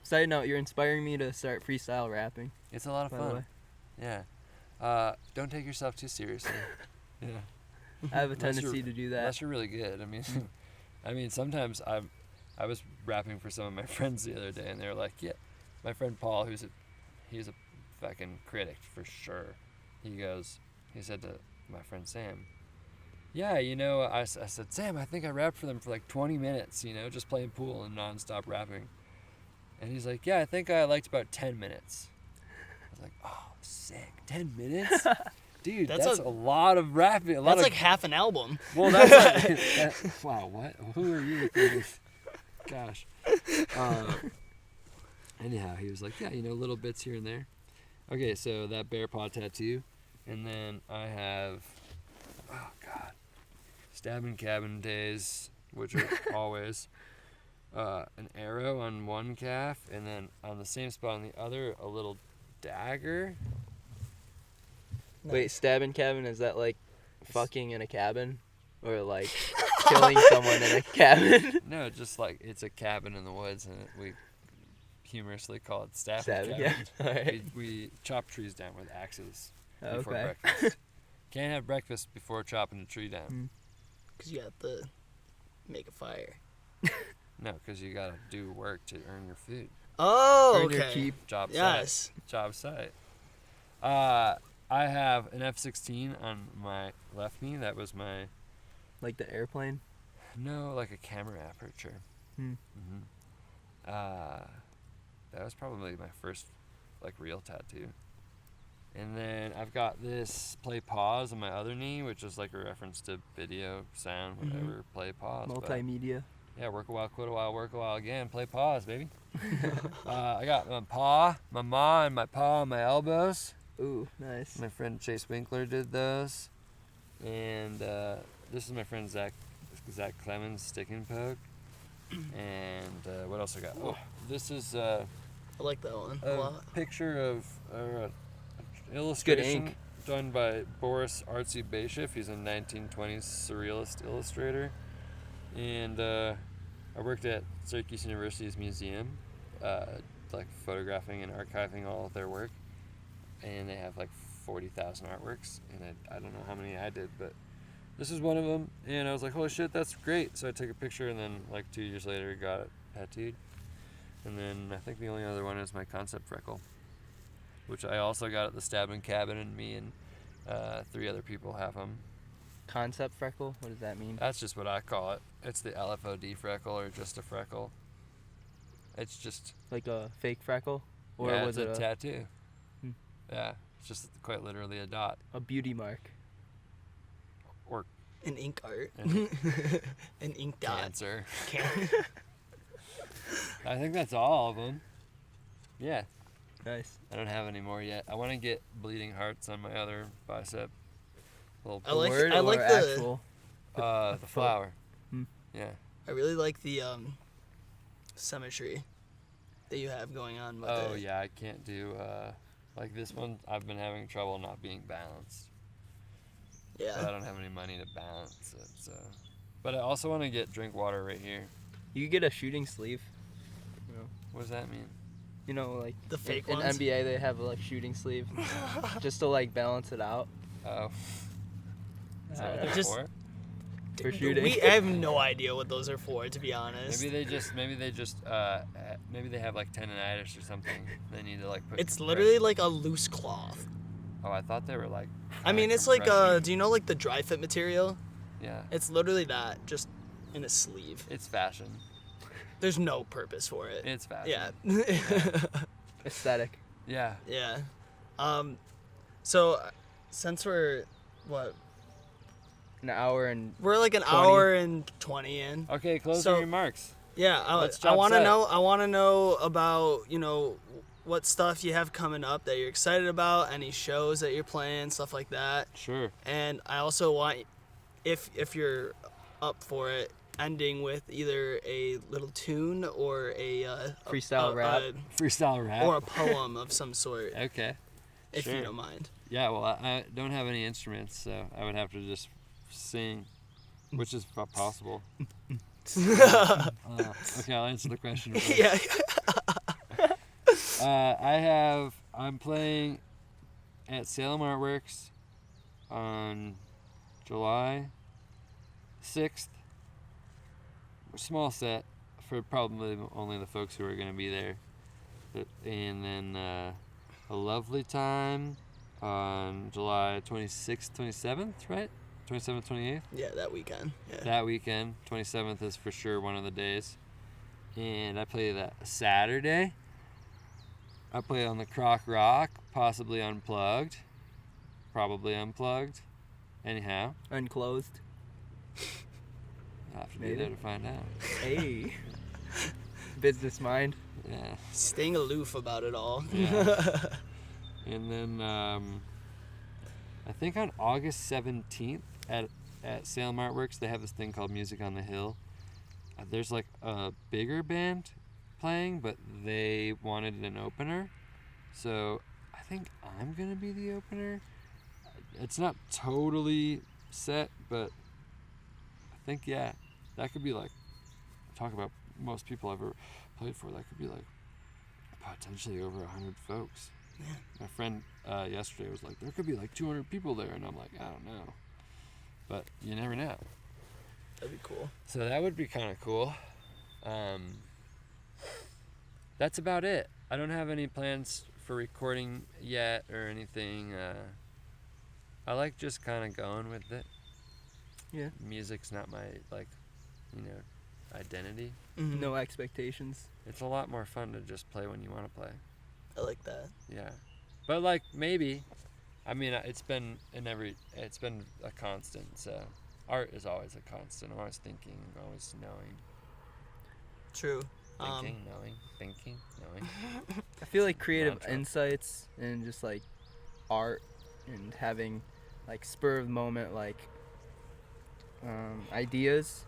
Side note, you're inspiring me to start freestyle rapping. It's a lot of by the fun. way. Yeah. Don't take yourself too seriously. Yeah. I have a Unless tendency you're- to do that. Unless you're really good. I mean, sometimes I was rapping for some of my friends the other day, and they were like, "Yeah, my friend Paul, he's a fucking critic for sure." He said to my friend Sam, "Yeah, I said, Sam, I think I rapped for them for like 20 minutes, just playing pool and nonstop rapping." And he's like, "Yeah, I think I liked about 10 minutes." I was like, "Oh, sick, 10 minutes." Dude, that's a lot of rapping. That's like half an album. Well, that's wow. What? Who are you? Gosh. Anyhow, he was like, yeah, little bits here and there. Okay, so that bear paw tattoo, and then I have, oh god, stabbing cabin days, which are always an arrow on one calf, and then on the same spot on the other, a little dagger. Wait, stabbing cabin, is that like fucking in a cabin? Or like killing someone in a cabin? No, just like it's a cabin in the woods, and we humorously call it stabbing Stabbing, cabin. yeah. Alright. We chop trees down with axes before Okay. breakfast. Can't have breakfast before chopping a tree down. Because you have to make a fire. No, because you gotta do work to earn your food. Oh, Earn your okay. keep. Job Yes. site. Job site. I have an F-16 on my left knee. That was my Like the airplane? like a camera aperture. Hmm. That was probably my first like real tattoo. And then I've got this play pause on my other knee, which is like a reference to video, sound, whatever. Play pause. but- Multimedia. Yeah, work a while, quit a while, work a while again. Play pause, baby. I got my paw, my maw, and my paw on my elbows. Ooh, nice. My friend Chase Winkler did those. And this is my friend Zach Clemens stick and poke. And what else I got? Oh, this is I like that one a a lot. picture of illustration ink. done by Boris Artsy Bayshiff. He's a 1920s surrealist illustrator. And I worked at Syracuse University's museum, like photographing and archiving all of their work. And they have like 40,000 artworks, and I don't know how many I did, but this is one of them. And I was like, holy shit, that's great. So I took a picture, and then like 2 years later got it tattooed. And then I think the only other one is my concept freckle, which I also got at the stabbing cabin, and me and 3 other people have them. Concept freckle? What does that mean? That's just what I call it. It's the LFOD freckle, or just a freckle. It's just Like a fake freckle? Or yeah, was it's it a tattoo. Hmm. Yeah, it's just quite literally a dot. a beauty mark? Or An ink art. an An ink dot. cancer. Can- I think that's all of them. Yeah, Nice. I don't have any more yet. I want to get bleeding hearts on my other bicep. Little I like- Word I or like the- actual? the flower. Hmm. Yeah. I really like the symmetry that you have going on with Oh it. yeah, I can't do like this one. I've been having trouble not being balanced. But I Yeah. don't have any money to balance it. So, but I also want to get drink water right here. You could get a shooting sleeve. What does that mean? You know, like The fake in ones? NBA they have a like shooting sleeve just to like balance it out. Oh. Is that what Uh, they're just- for? For shooting. I have no idea what those are for, to be honest. Maybe they just maybe they have like tendonitis or something. They need to like put. It's compression- literally like a loose cloth. Oh, I thought they were like. I mean, it's like do you know like the dry fit material? Yeah. It's literally that, just in a sleeve. It's fashion. There's no purpose for it. It's fashion. Yeah. Aesthetic. Yeah. Yeah. So since we're An hour and we're like an 20. hour and 20 in. Okay, closing So- remarks. Yeah, Let's I jump want to set. know. I want to know about what stuff you have coming up that you're excited about, any shows that you're playing, stuff like that. Sure. And I also want, if you're up for it, ending with either a little tune or a Freestyle rap. Freestyle rap. or a poem of some sort, Okay. if Sure. you don't mind. Yeah, well, I don't have any instruments, so I would have to just sing, which is possible. Okay, I'll answer the question first. Yeah. I'm playing at Salem Artworks on July 6th. A small set for probably only the folks who are going to be there. And then a lovely time on July 26th, 27th, right? 27th, 28th? Yeah, that weekend. Yeah. That weekend. 27th is for sure one of the days. And I play that Saturday. I play on the Croc Rock, possibly unplugged. Probably unplugged. Anyhow, Unclothed. I'll have to be Maybe. there to find out. Hey. Business mind. Yeah. Staying aloof about it all. Yeah. And then I think on August 17th at Salem Artworks, they have this thing called Music on the Hill. There's like a bigger band playing, but they wanted an opener. So I think I'm going to be the opener. It's not totally set, but I think, yeah, that could be like, talk about most people I've ever played for, that could be like potentially over 100 folks. Yeah. My friend yesterday was like, there could be like 200 people there, and I'm like, I don't know. But you never know. That'd be cool. So that would be kind of cool. That's about it. I don't have any plans for recording yet or anything. I like just kind of going with it. Yeah. Music's not my, like, identity. Mhm. No expectations. It's a lot more fun to just play when you want to play. I like that. Yeah. But, like, maybe. I mean, it's been a constant, so art is always a constant. I'm always thinking, I'm always knowing. True. Thinking, knowing. I feel like creative Mantra. insights and just like art and having like spur of the moment like ideas,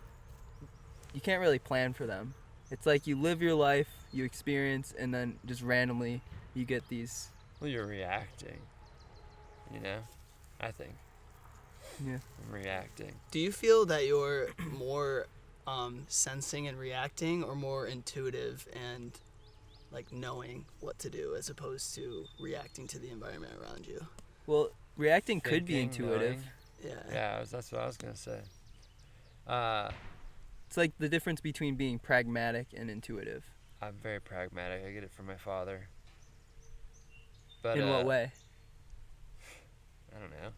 you can't really plan for them. It's like you live your life, you experience, and then just randomly you get these. Well, you're reacting, I think. Yeah. I'm reacting. Do you feel that you're more sensing and reacting, or more intuitive and like knowing what to do, as opposed to reacting to the environment around you? Well, reacting could be Thinking, intuitive. knowing. Yeah. Yeah, that's what I was going to say. It's like the difference between being pragmatic and intuitive. I'm very pragmatic. I get it from my father. But In what way? I don't know.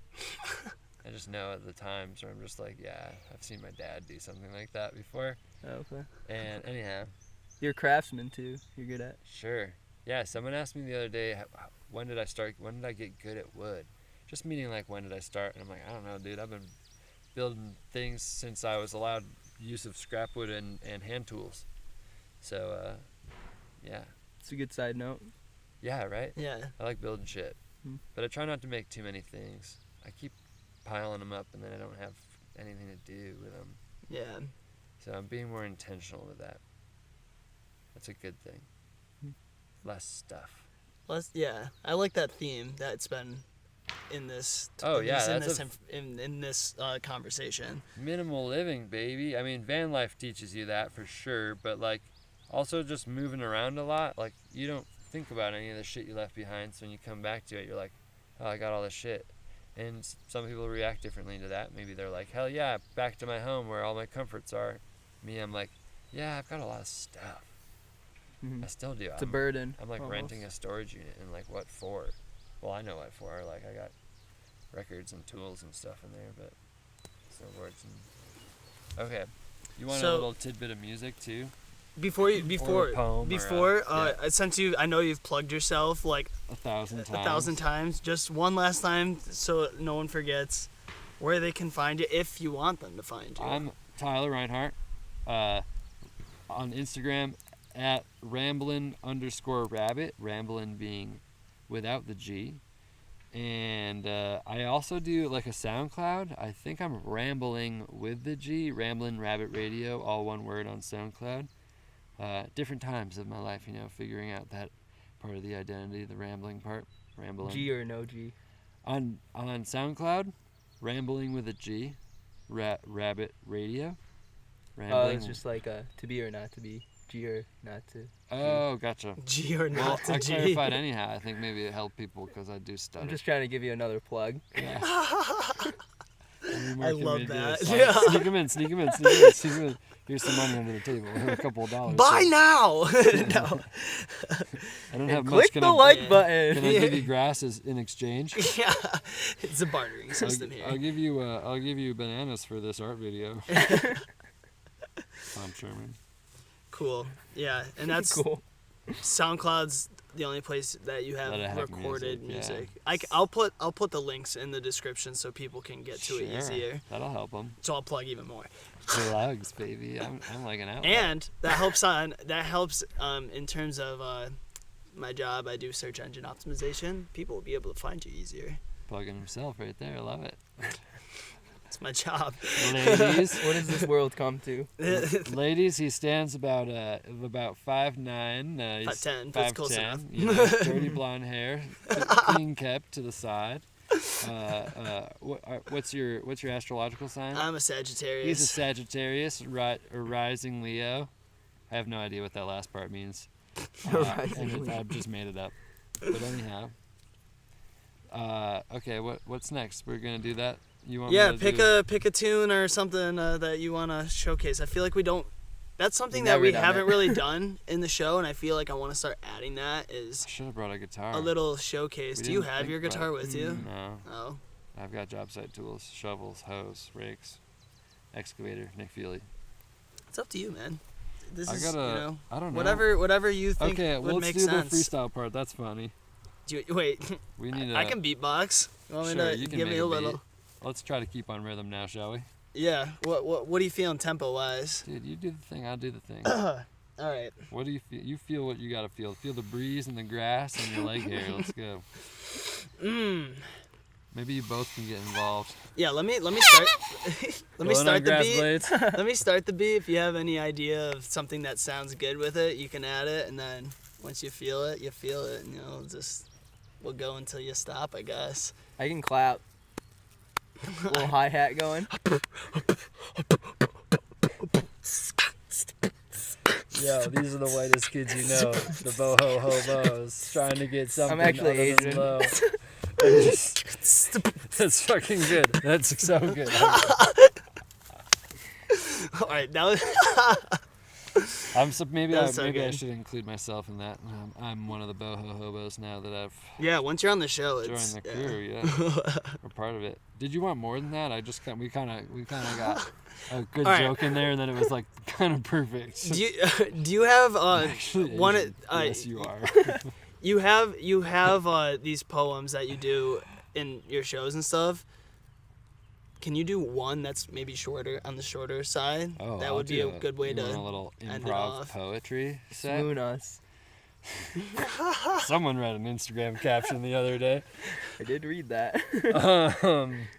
I just know at the times where I'm just like, yeah, I've seen my dad do something like that before. Oh, okay. And anyhow, You're a craftsman too. You're good at. sure. Yeah, someone asked me the other day, when did I get good at wood? Just meaning like, when did I start? And I'm like, I don't know, dude. I've been building things since I was allowed use of scrap wood and hand tools. So, yeah. It's a good side note. Yeah, right? Yeah. I like building shit. Hmm. But I try not to make too many things. I keep piling them up and then I don't have anything to do with them. Yeah. So I'm being more intentional with that. That's a good thing. Less stuff. Yeah. I like that theme that's been in this. Oh, in yeah, this, in that's this, in this conversation. Minimal living, baby. I mean, van life teaches you that for sure, but like also just moving around a lot. Like, you don't think about any of the shit you left behind, so when you come back to it, you're like, oh, I got all this shit. And some people react differently to that. Maybe they're like, hell yeah, back to my home where all my comforts are. Me, I'm like, yeah, I've got a lot of stuff. Mhm. I still do. It's a burden. I'm like almost. renting a storage unit, and like, what for? Well, I know what for. Like, I got records and tools and stuff in there, but snowboards and... Okay. You want a So- little tidbit of music too? Before Or a poem or yeah. since I know you've plugged yourself like 1,000 times. 1,000 times, just one last time so no one forgets where they can find you if you want them to find you. I'm Tyler Rhinehart. On Instagram at Ramblin_rabbit. Ramblin being without the G. And I also do like a SoundCloud. I think I'm Rambling with the G, Ramblin Rabbit Radio, all one word on SoundCloud. Different times of my life, figuring out that part of the identity, the rambling part. Rambling. G or no G? On SoundCloud, Rambling with a G, Rabbit Radio. Rambling. It's just like to be or not to be. G or not to. Oh, gotcha. G or not Well, I to G. clarified anyhow. I think maybe it helped people because I do stutter. I'm just trying to give you another plug. Yeah. I love that. Yeah. Sneak them in. Here's some money under the table. A couple of dollars. Buy now. No. I don't have much. Click the like button. Can I give you grass in exchange? Yeah, it's a bartering system here. I'll give you bananas for this art video. Tom Sherman. Cool. Yeah, and that's Cool. SoundCloud's the only place that you have That I have recorded music. yeah. I'll put the links in the description so people can get to it easier. That'll help them. So I'll plug even more. Plugs, baby. I'm like an outlet. And that helps in terms of my job. I do search engine optimization. People will be able to find you easier. Plugging himself right there. I love it. It's my job. Ladies, What does this world come to? ladies, he stands about 5'9". He's 5'10", that's close 5'10", dirty blonde hair, clean kept to the side. What's your astrological sign? I'm a Sagittarius. He's a Sagittarius, a rising Leo. I have no idea what that last part means. I've just made it up. But anyhow. Okay, what's next? We're gonna do that. You want? Yeah, me to pick a tune or something that you want to showcase. I feel like we don't. That's something that Never we done haven't it. really done in the show, and I feel like I want to start adding that. I Is should have brought a guitar. a little showcase. We Do you didn't have think your about guitar it. with you? No, Oh, I've got job site tools: shovels, hose, rakes, excavator, Nick Feely. it's up to you, man. This I is gotta. I don't know. whatever you think Okay, would let's make do sense. the freestyle part. That's funny. Wait, We need. I can beatbox. You want me Sure, to you can give me make a a beat. little? Let's try to keep on rhythm now, shall we? Yeah. What are you feeling tempo wise? Dude, you do the thing. I'll do the thing. All right. What do you feel? You feel what you gotta feel. Feel the breeze and the grass and your leg hair. Let's go. Maybe you both can get involved. Yeah. Let me start. Let me Going on start the grass beat. blades? Let me start the beat. If you have any idea of something that sounds good with it, you can add it, and then once you feel it, and we'll go until you stop, I guess. I can clap. Little hi-hat going. Yo, these are the whitest kids you know. The boho hobos trying to get something. I'm actually other than Asian. low. That's fucking good. That's so good. All right, now. Maybe That's so I good. should include myself in that. I'm one of the boho hobos now that I've Yeah, once you're on the show, joined it's the crew. Yeah, we're part of it. Did you want more than that? We kind of got a good All right. joke in there, and then it was like kind of perfect. Do you have Actually, one? Asian. Yes, you are. You have these poems that you do in your shows and stuff. Can you do one that's maybe shorter, on the shorter side? Oh, that I'll would be do a good way you to want a little end it improv off. poetry set. Swoon us. Someone read an Instagram caption the other day. I did read that.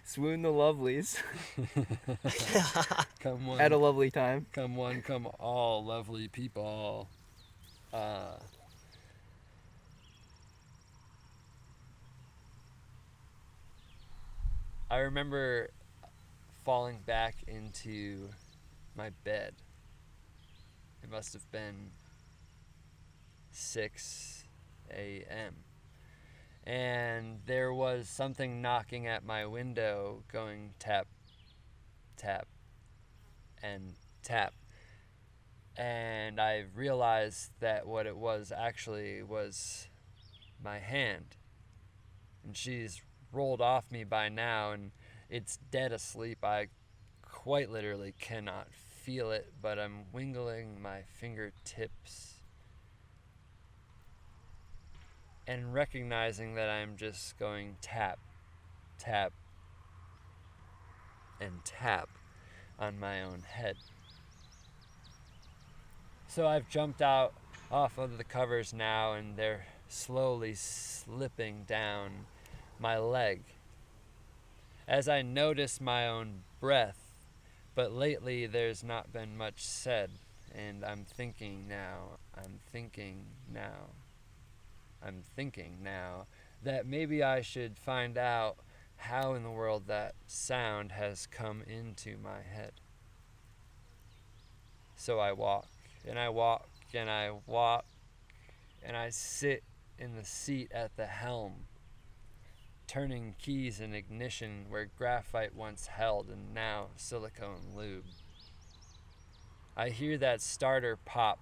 Swoon the lovelies. Come one, Had a lovely time. come one, come all, lovely people. I remember falling back into my bed. It must have been 6 a.m. And there was something knocking at my window going tap, tap, and tap. And I realized that what it was actually was my hand. And she's rolled off me by now, and it's dead asleep. I quite literally cannot feel it, but I'm wiggling my fingertips and recognizing that I'm just going tap, tap, and tap on my own head. So I've jumped out off of the covers now, and they're slowly slipping down my leg. As I notice my own breath, but lately there's not been much said, and I'm thinking now that maybe I should find out how in the world that sound has come into my head. So I walk, and I walk, and I walk, and I sit in the seat at the helm, turning keys in ignition where graphite once held and now silicone lube. I hear that starter pop,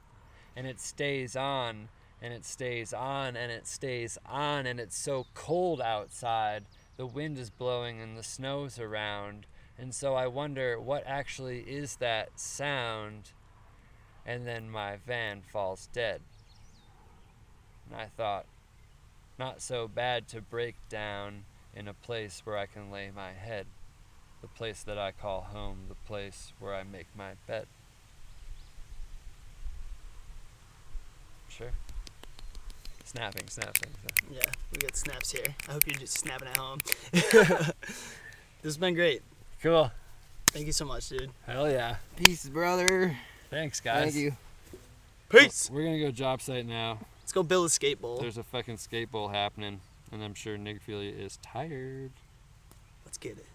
and it stays on, and it stays on, and it stays on, and it's so cold outside. The wind is blowing and the snow's around, and so I wonder what actually is that sound, and then my van falls dead. And I thought, not so bad to break down in a place where I can lay my head, the place that I call home, the place where I make my bed. Sure. Snapping. Yeah, we got snaps here. I hope you're just snapping at home. This has been great. Cool. Thank you so much, dude. Hell yeah. Peace, brother. Thanks, guys. Thank you. Peace. We're gonna go job site now. Let's go build a skate bowl. There's a fucking skate bowl happening, and I'm sure Nick Feely is tired. Let's get it.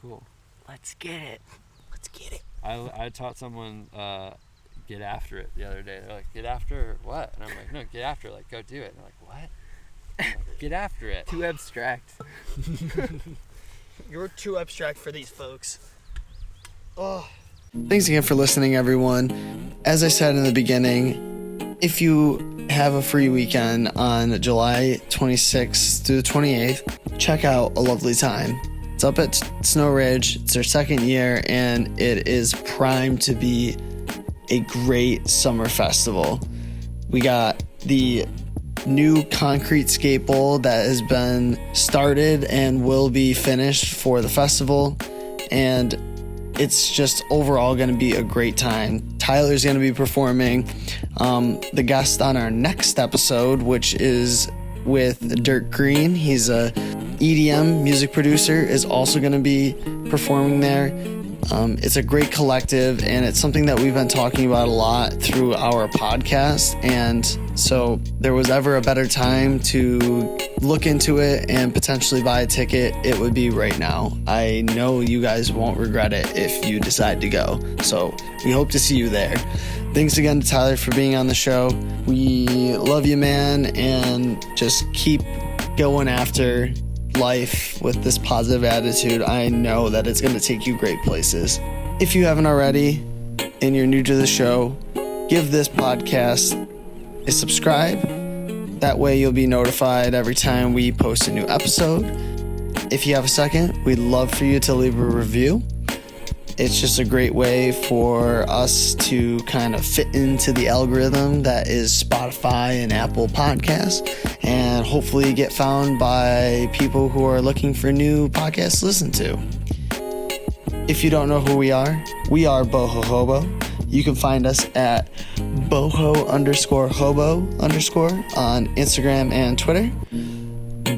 Cool. Let's get it. Let's get it. I taught someone get after it the other day. They're like, get after what? And I'm like, no, get after it. Like, go do it. And they're like, what? I'm like, get after it. Too abstract. You're too abstract for these folks. Oh. Thanks again for listening, everyone. As I said in the beginning, if you have a free weekend on July 26th through the 28th, check out A Lovely Time. It's up at Snow Ridge. It's their second year, and it is primed to be a great summer festival. We got the new concrete skate bowl that has been started and will be finished for the festival, and it's just overall going to be a great time. Tyler's going to be performing. The guest on our next episode, which is with Dirk Green, he's a EDM music producer, is also going to be performing there. It's a great collective, and it's something that we've been talking about a lot through our podcast, and so there was ever a better time to look into it and potentially buy a ticket, it would be right now. I know you guys won't regret it if you decide to go, so we hope to see you there. Thanks again to Tyler for being on the show. We love you, man, and just keep going after life with this positive attitude. I know that it's going to take you great places. If you haven't already and you're new to the show, give this podcast a subscribe. That way you'll be notified every time we post a new episode. If you have a second, we'd love for you to leave a review. It's just a great way for us to kind of fit into the algorithm that is Spotify and Apple Podcasts, and hopefully get found by people who are looking for new podcasts to listen to. If you don't know who we are Boho Hobo. You can find us at boho_hobo_ on Instagram and Twitter.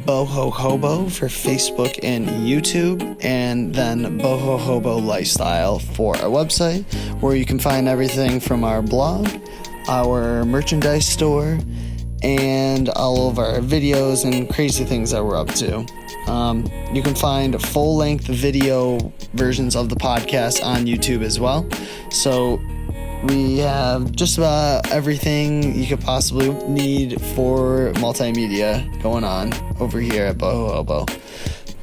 Boho Hobo for Facebook and YouTube, and then Boho Hobo Lifestyle for our website, where you can find everything from our blog, our merchandise store, and all of our videos and crazy things that we're up to. You can find full-length video versions of the podcast on YouTube as well. So we have just about everything you could possibly need for multimedia going on over here at Boho Hobo.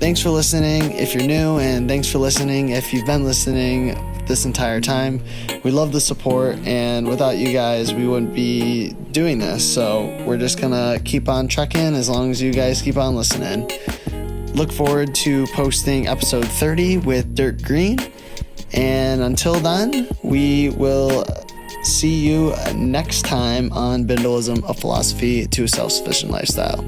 Thanks for listening if you're new, and thanks for listening if you've been listening this entire time. We love the support, and without you guys, we wouldn't be doing this. So we're just gonna keep on trekking as long as you guys keep on listening. Look forward to posting episode 30 with Dirk Green. And until then, we will see you next time on BINDLISM, a philosophy to a self-sufficient lifestyle.